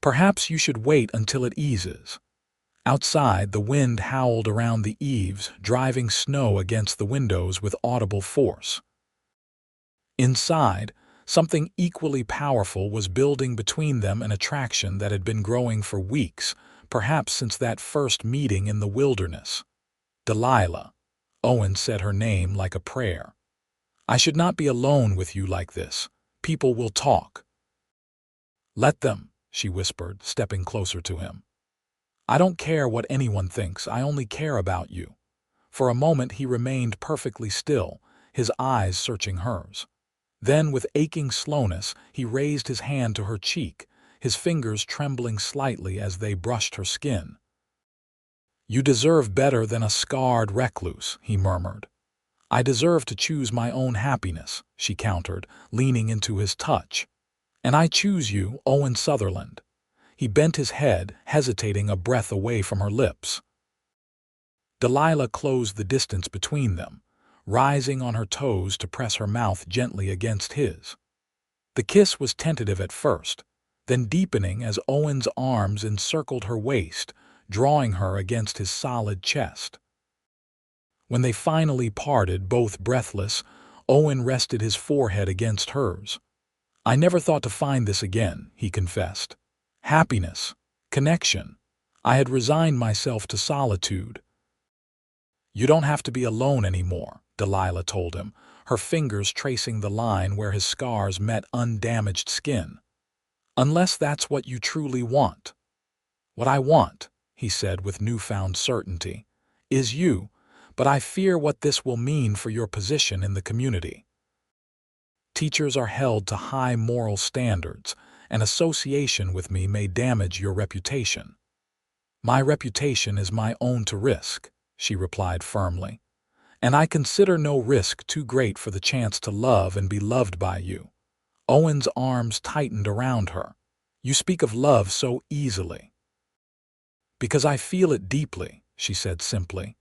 "Perhaps you should wait until it eases." Outside, the wind howled around the eaves, driving snow against the windows with audible force. Inside, something equally powerful was building between them, an attraction that had been growing for weeks, perhaps since that first meeting in the wilderness. Delilah, Owen said her name like a prayer. "I should not be alone with you like this. People will talk." "Let them," she whispered, stepping closer to him. "I don't care what anyone thinks, I only care about you." For a moment he remained perfectly still, his eyes searching hers. Then, with aching slowness, he raised his hand to her cheek, his fingers trembling slightly as they brushed her skin. "You deserve better than a scarred recluse," he murmured. "I deserve to choose my own happiness," she countered, leaning into his touch. "And I choose you, Owen Sutherland." He bent his head, hesitating a breath away from her lips. Delilah closed the distance between them, rising on her toes to press her mouth gently against his. The kiss was tentative at first, then deepening as Owen's arms encircled her waist, drawing her against his solid chest. When they finally parted, both breathless, Owen rested his forehead against hers. "I never thought to find this again," he confessed. "Happiness, connection. I had resigned myself to solitude." "You don't have to be alone anymore," Delilah told him, her fingers tracing the line where his scars met undamaged skin. "Unless that's what you truly want." "What I want," he said with newfound certainty, "is you, but I fear what this will mean for your position in the community. Teachers are held to high moral standards, and association with me may damage your reputation." "My reputation is my own to risk," she replied firmly, "and I consider no risk too great for the chance to love and be loved by you." Owen's arms tightened around her. "You speak of love so easily." "Because I feel it deeply," she said simply.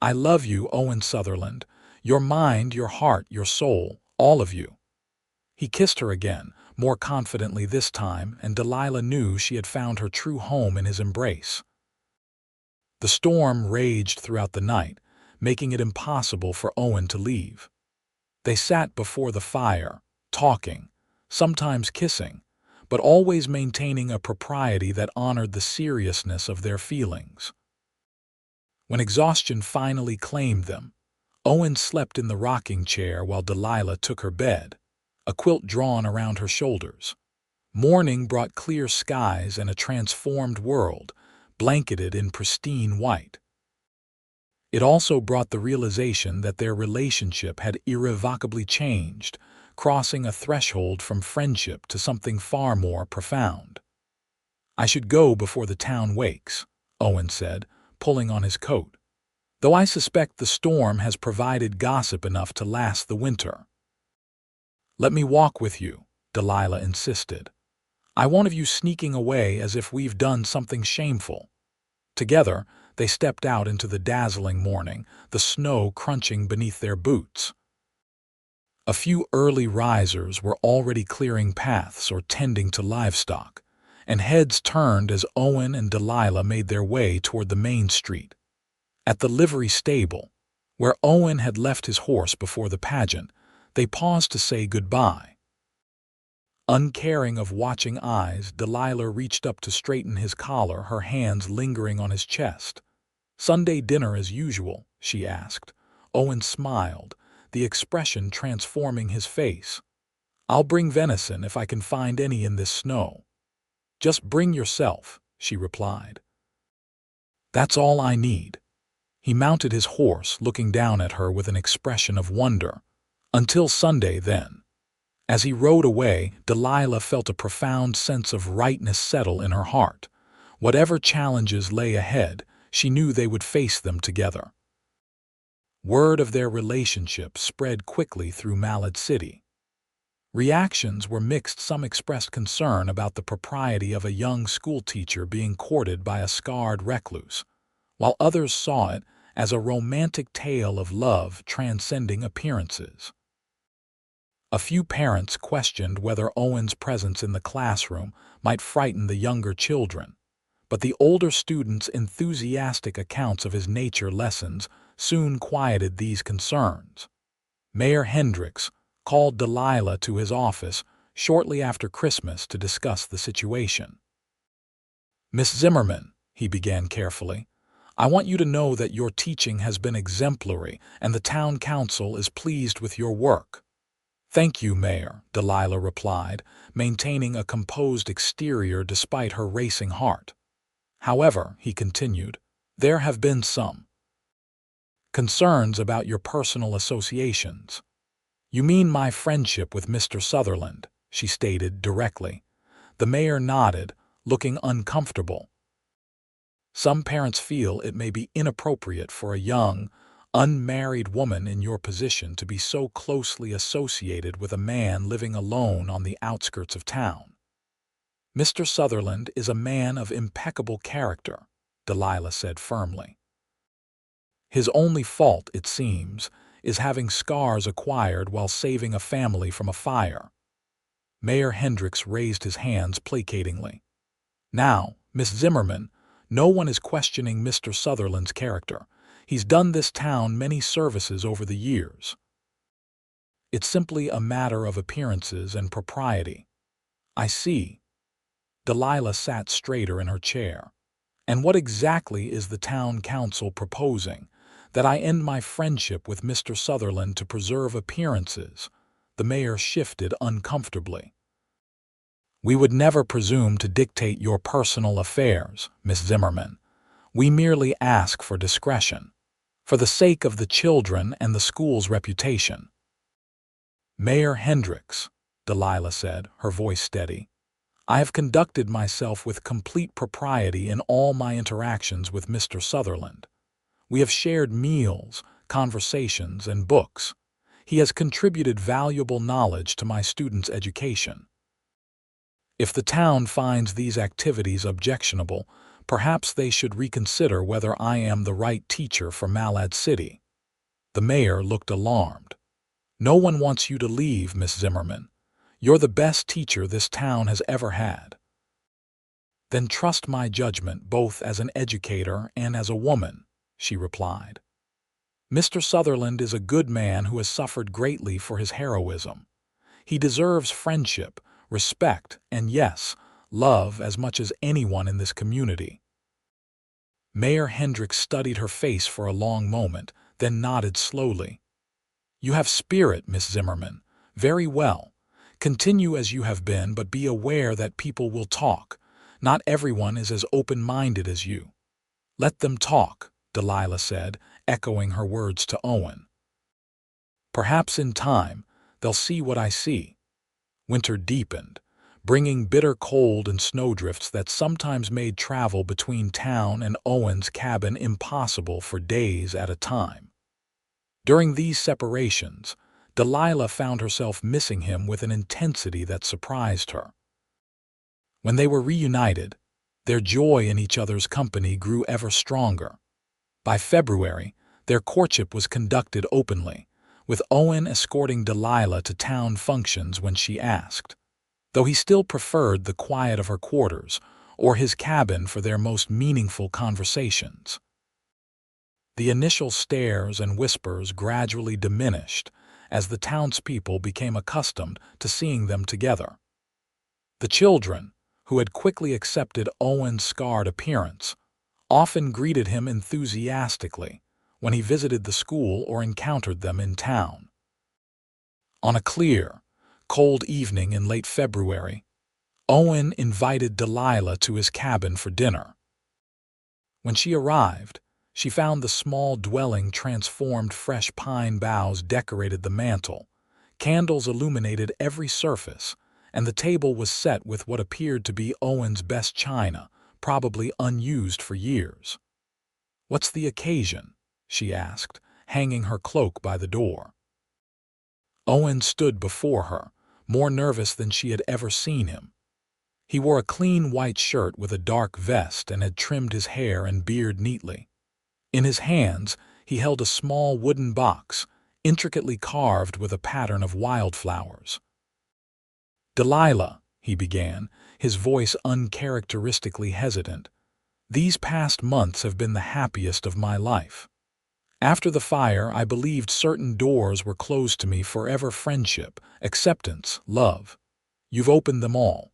"I love you, Owen Sutherland, your mind, your heart, your soul, all of you." He kissed her again, more confidently this time, and Delilah knew she had found her true home in his embrace. The storm raged throughout the night, making it impossible for Owen to leave. They sat before the fire, talking, sometimes kissing, but always maintaining a propriety that honored the seriousness of their feelings. When exhaustion finally claimed them, Owen slept in the rocking chair while Delilah took her bed, a quilt drawn around her shoulders. Morning brought clear skies and a transformed world, blanketed in pristine white. It also brought the realization that their relationship had irrevocably changed, crossing a threshold from friendship to something far more profound. "I should go before the town wakes," Owen said, pulling on his coat, "though I suspect the storm has provided gossip enough to last the winter." "Let me walk with you," Delilah insisted. "I won't have you sneaking away as if we've done something shameful." Together, they stepped out into the dazzling morning, the snow crunching beneath their boots. A few early risers were already clearing paths or tending to livestock, and heads turned as Owen and Delilah made their way toward the main street. At the livery stable, where Owen had left his horse before the pageant, they paused to say goodbye. Uncaring of watching eyes, Delilah reached up to straighten his collar, her hands lingering on his chest. "Sunday dinner as usual?" she asked. Owen smiled, the expression transforming his face. "I'll bring venison if I can find any in this snow." "Just bring yourself," she replied. "That's all I need." He mounted his horse, looking down at her with an expression of wonder. "Until Sunday, then." As he rode away, Delilah felt a profound sense of rightness settle in her heart. Whatever challenges lay ahead, she knew they would face them together. Word of their relationship spread quickly through Mallet City. Reactions were mixed. Some expressed concern about the propriety of a young schoolteacher being courted by a scarred recluse, while others saw it as a romantic tale of love transcending appearances. A few parents questioned whether Owen's presence in the classroom might frighten the younger children, but the older students' enthusiastic accounts of his nature lessons soon quieted these concerns. Mayor Hendricks called Delilah to his office shortly after Christmas to discuss the situation. "Miss Zimmerman," he began carefully, I want you to know that your teaching has been exemplary and the town council is pleased with your work." "Thank you, Mayor," Delilah replied, maintaining a composed exterior despite her racing heart. "However," he continued, "there have been some concerns about your personal associations." "You mean my friendship with Mr. Sutherland," she stated directly. The mayor nodded, looking uncomfortable. "Some parents feel it may be inappropriate for a young, unmarried woman in your position to be so closely associated with a man living alone on the outskirts of town." "Mr. Sutherland is a man of impeccable character," Delilah said firmly. "His only fault, it seems, is having scars acquired while saving a family from a fire." Mayor Hendricks raised his hands placatingly. "Now, Miss Zimmerman, no one is questioning Mr. Sutherland's character. He's done this town many services over the years. It's simply a matter of appearances and propriety." "I see." Delilah sat straighter in her chair. "And what exactly is the town council proposing? That I end my friendship with Mr. Sutherland to preserve appearances?" The mayor shifted uncomfortably. "We would never presume to dictate your personal affairs, Miss Zimmerman. We merely ask for discretion, for the sake of the children and the school's reputation." "Mayor Hendricks," Delilah said, her voice steady, "I have conducted myself with complete propriety in all my interactions with Mr. Sutherland. We have shared meals, conversations, and books. He has contributed valuable knowledge to my students' education. If the town finds these activities objectionable, perhaps they should reconsider whether I am the right teacher for Malad City." The mayor looked alarmed. "No one wants you to leave, Miss Zimmerman. You're the best teacher this town has ever had." "Then trust my judgment both as an educator and as a woman," she replied. "Mr. Sutherland is a good man who has suffered greatly for his heroism. He deserves friendship, respect, and yes, love as much as anyone in this community." Mayor Hendricks studied her face for a long moment, then nodded slowly. "You have spirit, Miss Zimmerman. Very well. Continue as you have been, but be aware that people will talk. Not everyone is as open-minded as you." "Let them talk," Delilah said, echoing her words to Owen. "Perhaps in time they'll see what I see." Winter deepened, bringing bitter cold and snowdrifts that sometimes made travel between town and Owen's cabin impossible for days at a time. During these separations, Delilah found herself missing him with an intensity that surprised her. When they were reunited, their joy in each other's company grew ever stronger. By February, their courtship was conducted openly, with Owen escorting Delilah to town functions when she asked, though he still preferred the quiet of her quarters or his cabin for their most meaningful conversations. The initial stares and whispers gradually diminished as the townspeople became accustomed to seeing them together. The children, who had quickly accepted Owen's scarred appearance, often greeted him enthusiastically when he visited the school or encountered them in town. On a clear, cold evening in late February, Owen invited Delilah to his cabin for dinner. When she arrived, she found the small dwelling transformed. Fresh pine boughs decorated the mantel, candles illuminated every surface, and the table was set with what appeared to be Owen's best china, probably unused for years. "What's the occasion?" she asked, hanging her cloak by the door. Owen stood before her, more nervous than she had ever seen him. He wore a clean white shirt with a dark vest and had trimmed his hair and beard neatly. In his hands, he held a small wooden box, intricately carved with a pattern of wildflowers. "Delilah," he began, his voice uncharacteristically hesitant, "these past months have been the happiest of my life. After the fire, I believed certain doors were closed to me forever: friendship, acceptance, love. You've opened them all."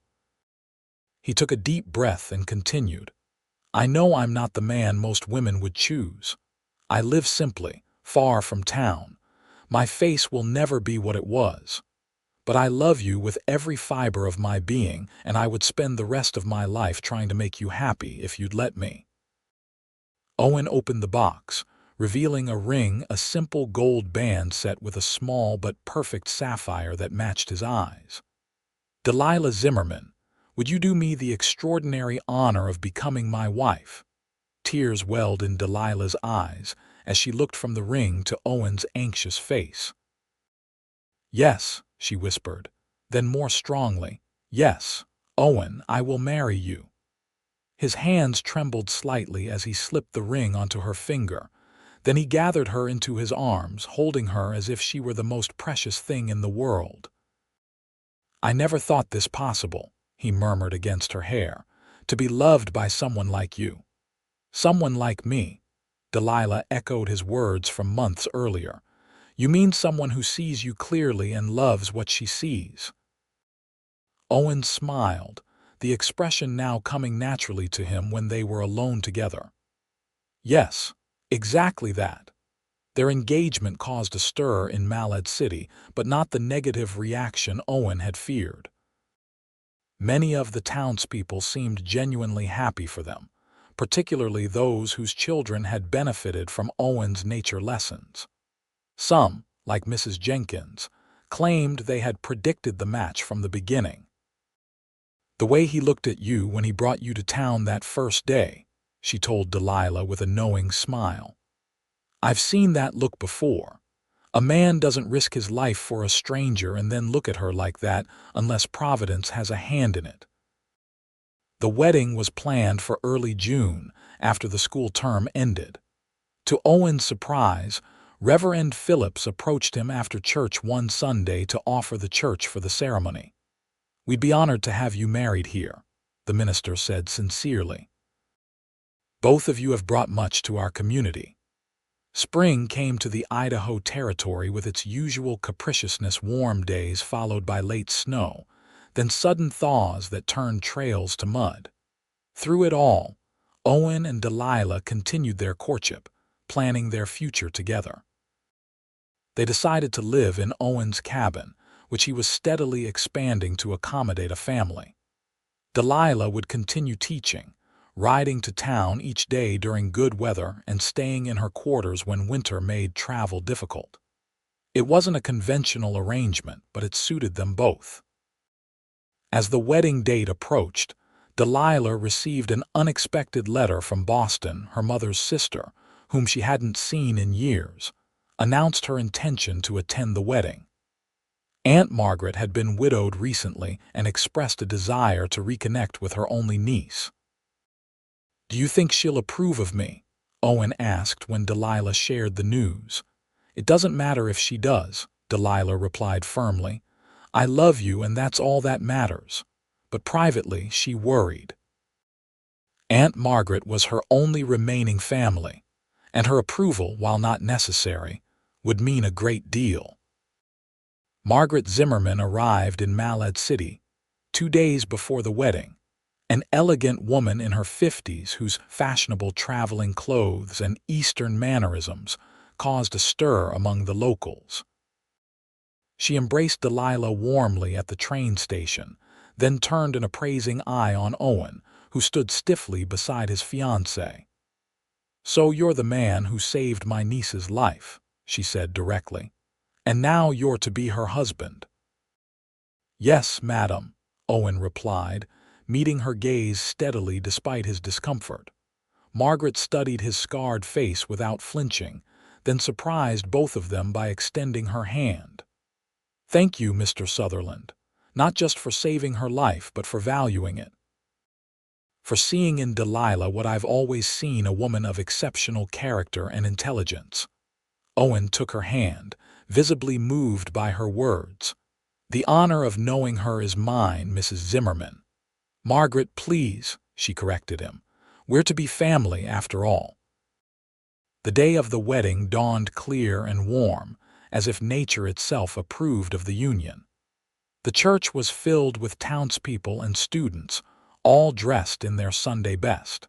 He took a deep breath and continued, I know I'm not the man most women would choose. I live simply, far from town. My face will never be what it was. But I love you with every fiber of my being, and I would spend the rest of my life trying to make you happy if you'd let me." Owen opened the box, revealing a ring, a simple gold band set with a small but perfect sapphire that matched his eyes. "Delilah Zimmerman, would you do me the extraordinary honor of becoming my wife?" Tears welled in Delilah's eyes as she looked from the ring to Owen's anxious face. "Yes," she whispered, then more strongly, "Yes, Owen, I will marry you." His hands trembled slightly as he slipped the ring onto her finger. Then he gathered her into his arms, holding her as if she were the most precious thing in the world. "I never thought this possible," he murmured against her hair, "to be loved by someone like you." "Someone like me," Delilah echoed his words from months earlier. "You mean someone who sees you clearly and loves what she sees." Owen smiled, the expression now coming naturally to him when they were alone together. "Yes, exactly that." Their engagement caused a stir in Malad City, but not the negative reaction Owen had feared. Many of the townspeople seemed genuinely happy for them, particularly those whose children had benefited from Owen's nature lessons. Some, like Mrs. Jenkins, claimed they had predicted the match from the beginning. "The way he looked at you when he brought you to town that first day," she told Delilah with a knowing smile. "I've seen that look before. A man doesn't risk his life for a stranger and then look at her like that unless Providence has a hand in it." The wedding was planned for early June, after the school term ended. To Owen's surprise, Reverend Phillips approached him after church one Sunday to offer the church for the ceremony. "We'd be honored to have you married here," the minister said sincerely. "Both of you have brought much to our community." Spring came to the Idaho Territory with its usual capriciousness, warm days followed by late snow, then sudden thaws that turned trails to mud. Through it all, Owen and Delilah continued their courtship, planning their future together. They decided to live in Owen's cabin, which he was steadily expanding to accommodate a family. Delilah would continue teaching, riding to town each day during good weather and staying in her quarters when winter made travel difficult. It wasn't a conventional arrangement, but it suited them both. As the wedding date approached, Delilah received an unexpected letter from Boston. Her mother's sister, whom she hadn't seen in years, announced her intention to attend the wedding. Aunt Margaret had been widowed recently and expressed a desire to reconnect with her only niece. "Do you think she'll approve of me?" Owen asked when Delilah shared the news. "It doesn't matter if she does," Delilah replied firmly. "I love you and that's all that matters." But privately, she worried. Aunt Margaret was her only remaining family, and her approval, while not necessary, would mean a great deal. Margaret Zimmerman arrived in Malad City 2 days before the wedding, an elegant woman in her 50s whose fashionable traveling clothes and Eastern mannerisms caused a stir among the locals. She embraced Delilah warmly at the train station, then turned an appraising eye on Owen, who stood stiffly beside his fiancée. "So you're the man who saved my niece's life," she said directly, "and now you're to be her husband." "Yes, madam," Owen replied, meeting her gaze steadily despite his discomfort. Margaret studied his scarred face without flinching, then surprised both of them by extending her hand. "Thank you, Mr. Sutherland, not just for saving her life, but for valuing it. For seeing in Delilah what I've always seen, a woman of exceptional character and intelligence." Owen took her hand, visibly moved by her words. "The honor of knowing her is mine, Mrs. Zimmerman." "Margaret, please," she corrected him. "We're to be family after all." The day of the wedding dawned clear and warm, as if nature itself approved of the union. The church was filled with townspeople and students, all dressed in their Sunday best.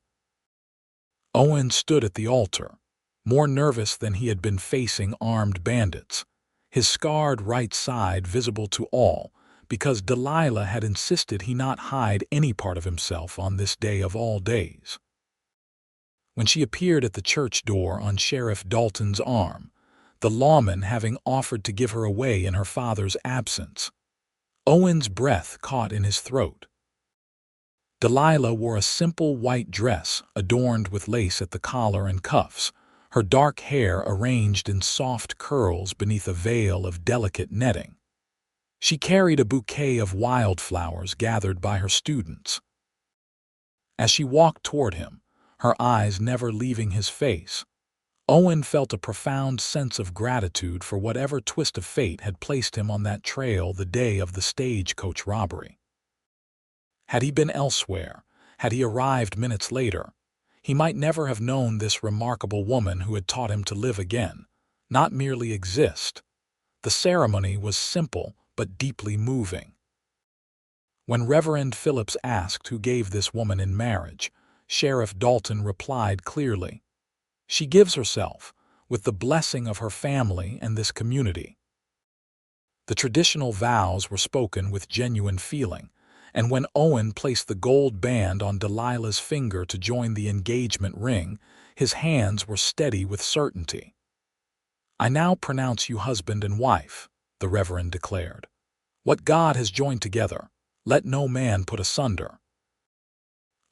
Owen stood at the altar, more nervous than he had been facing armed bandits, his scarred right side visible to all, because Delilah had insisted he not hide any part of himself on this day of all days. When she appeared at the church door on Sheriff Dalton's arm, the lawman having offered to give her away in her father's absence, Owen's breath caught in his throat. Delilah wore a simple white dress adorned with lace at the collar and cuffs, her dark hair arranged in soft curls beneath a veil of delicate netting. She carried a bouquet of wildflowers gathered by her students. As she walked toward him, her eyes never leaving his face, Owen felt a profound sense of gratitude for whatever twist of fate had placed him on that trail the day of the stagecoach robbery. Had he been elsewhere, had he arrived minutes later, he might never have known this remarkable woman who had taught him to live again, not merely exist. The ceremony was simple but deeply moving. When Reverend Phillips asked who gave this woman in marriage, Sheriff Dalton replied clearly, "She gives herself, with the blessing of her family and this community." The traditional vows were spoken with genuine feeling, and when Owen placed the gold band on Delilah's finger to join the engagement ring, his hands were steady with certainty. "I now pronounce you husband and wife," the Reverend declared. "What God has joined together, let no man put asunder."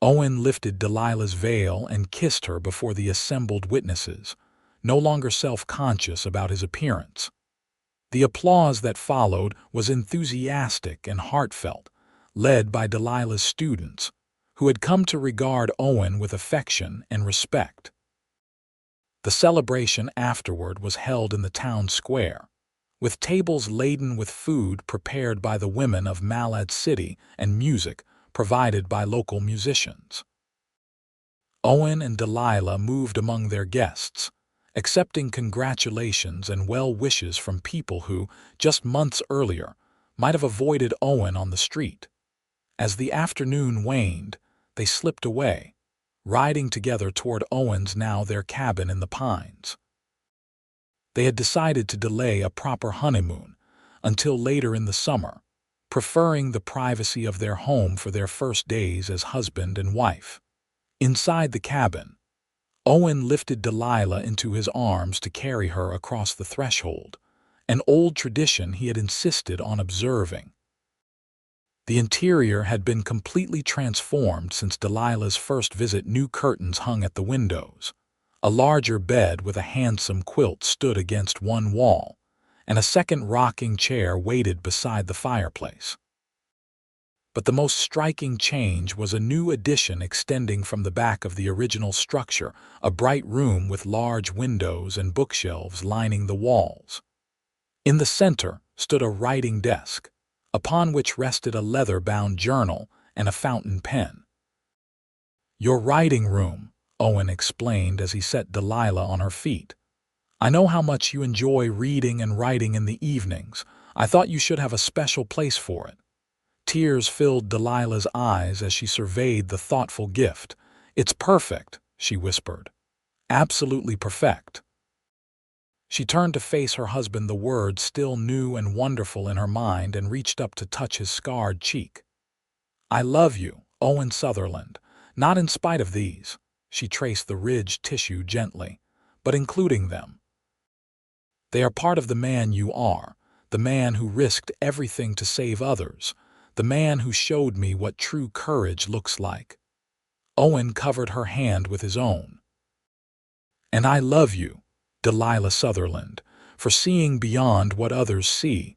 Owen lifted Delilah's veil and kissed her before the assembled witnesses, no longer self-conscious about his appearance. The applause that followed was enthusiastic and heartfelt, led by Delilah's students, who had come to regard Owen with affection and respect. The celebration afterward was held in the town square, with tables laden with food prepared by the women of Malad City and music provided by local musicians. Owen and Delilah moved among their guests, accepting congratulations and well wishes from people who, just months earlier, might have avoided Owen on the street. As the afternoon waned, they slipped away, riding together toward Owen's now their cabin in the pines. They had decided to delay a proper honeymoon until later in the summer, preferring the privacy of their home for their first days as husband and wife. Inside the cabin, Owen lifted Delilah into his arms to carry her across the threshold, an old tradition he had insisted on observing. The interior had been completely transformed since Delilah's first visit. New curtains hung at the windows. A larger bed with a handsome quilt stood against one wall, and a second rocking chair waited beside the fireplace. But the most striking change was a new addition extending from the back of the original structure, a bright room with large windows and bookshelves lining the walls. In the center stood a writing desk, upon which rested a leather-bound journal and a fountain pen. "Your writing room," Owen explained as he set Delilah on her feet. "I know how much you enjoy reading and writing in the evenings. I thought you should have a special place for it." Tears filled Delilah's eyes as she surveyed the thoughtful gift. "It's perfect," she whispered. "Absolutely perfect." She turned to face her husband, the words still new and wonderful in her mind, and reached up to touch his scarred cheek. "I love you, Owen Sutherland, not in spite of these." She traced the ridged tissue gently, "but including them. They are part of the man you are, the man who risked everything to save others, the man who showed me what true courage looks like." Owen covered her hand with his own. "And I love you, Delilah Sutherland, for seeing beyond what others see,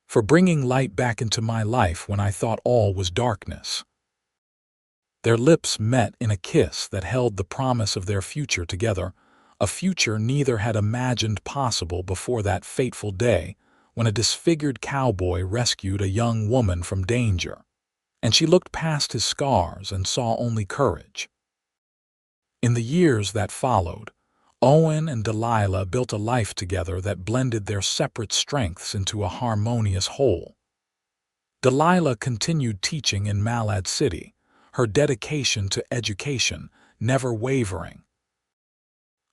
for bringing light back into my life when I thought all was darkness." Their lips met in a kiss that held the promise of their future together, a future neither had imagined possible before that fateful day when a disfigured cowboy rescued a young woman from danger, and she looked past his scars and saw only courage. In the years that followed, Owen and Delilah built a life together that blended their separate strengths into a harmonious whole. Delilah continued teaching in Malad City, her dedication to education never wavering.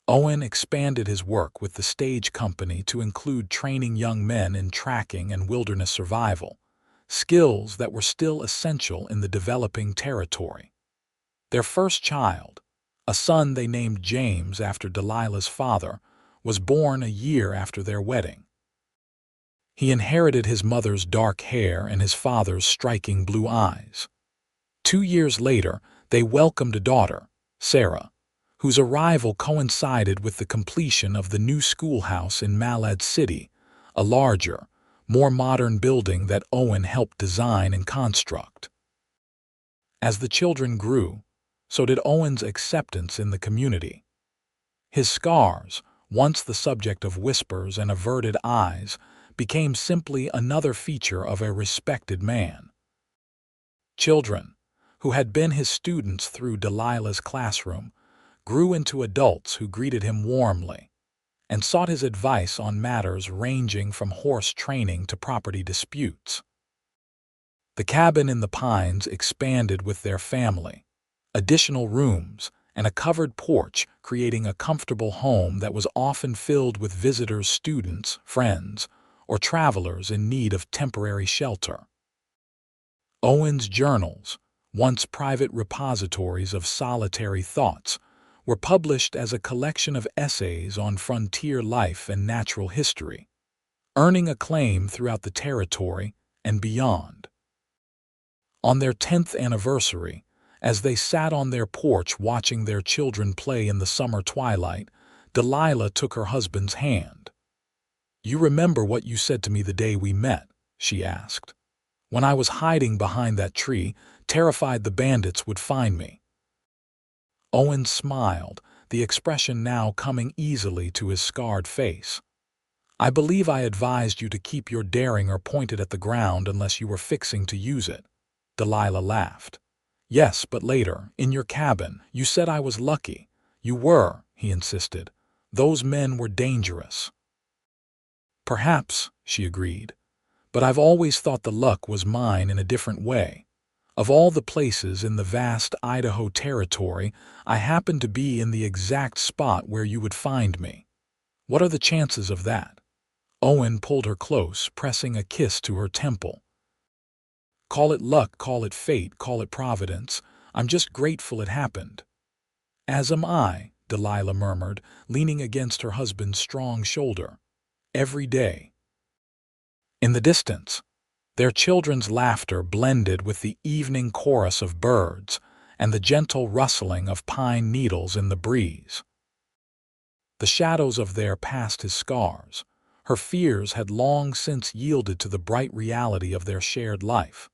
Owen expanded his work with the stage company to include training young men in tracking and wilderness survival, skills that were still essential in the developing territory. Their first child, a son they named James after Delilah's father, was born a year after their wedding. He inherited his mother's dark hair and his father's striking blue eyes. 2 years later, they welcomed a daughter, Sarah, whose arrival coincided with the completion of the new schoolhouse in Malad City, a larger, more modern building that Owen helped design and construct. As the children grew, so did Owen's acceptance in the community. His scars, once the subject of whispers and averted eyes, became simply another feature of a respected man. Children, who had been his students through Delilah's classroom, grew into adults who greeted him warmly and sought his advice on matters ranging from horse training to property disputes. The cabin in the pines expanded with their family, additional rooms, and a covered porch creating a comfortable home that was often filled with visitors, students, friends, or travelers in need of temporary shelter. Owen's journals, once private repositories of solitary thoughts, were published as a collection of essays on frontier life and natural history, earning acclaim throughout the territory and beyond. On their 10th anniversary, as they sat on their porch watching their children play in the summer twilight, Delilah took her husband's hand. "You remember what you said to me the day we met?" she asked. "When I was hiding behind that tree, terrified the bandits would find me." Owen smiled, the expression now coming easily to his scarred face. "I believe I advised you to keep your derringer pointed at the ground unless you were fixing to use it." Delilah laughed. "Yes, but later, in your cabin, you said I was lucky." "You were," he insisted. "Those men were dangerous." "Perhaps," she agreed, "but I've always thought the luck was mine in a different way. Of all the places in the vast Idaho territory, I happened to be in the exact spot where you would find me. What are the chances of that?" Owen pulled her close, pressing a kiss to her temple. "Call it luck, call it fate, call it providence. I'm just grateful it happened." "As am I," Delilah murmured, leaning against her husband's strong shoulder. "Every day." In the distance, their children's laughter blended with the evening chorus of birds and the gentle rustling of pine needles in the breeze. The shadows of their past his scars, her fears had long since yielded to the bright reality of their shared life,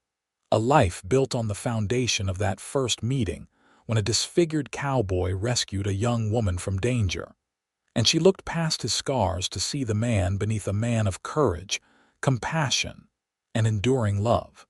a life built on the foundation of that first meeting when a disfigured cowboy rescued a young woman from danger, and she looked past his scars to see the man beneath a man of courage, compassion, and enduring love.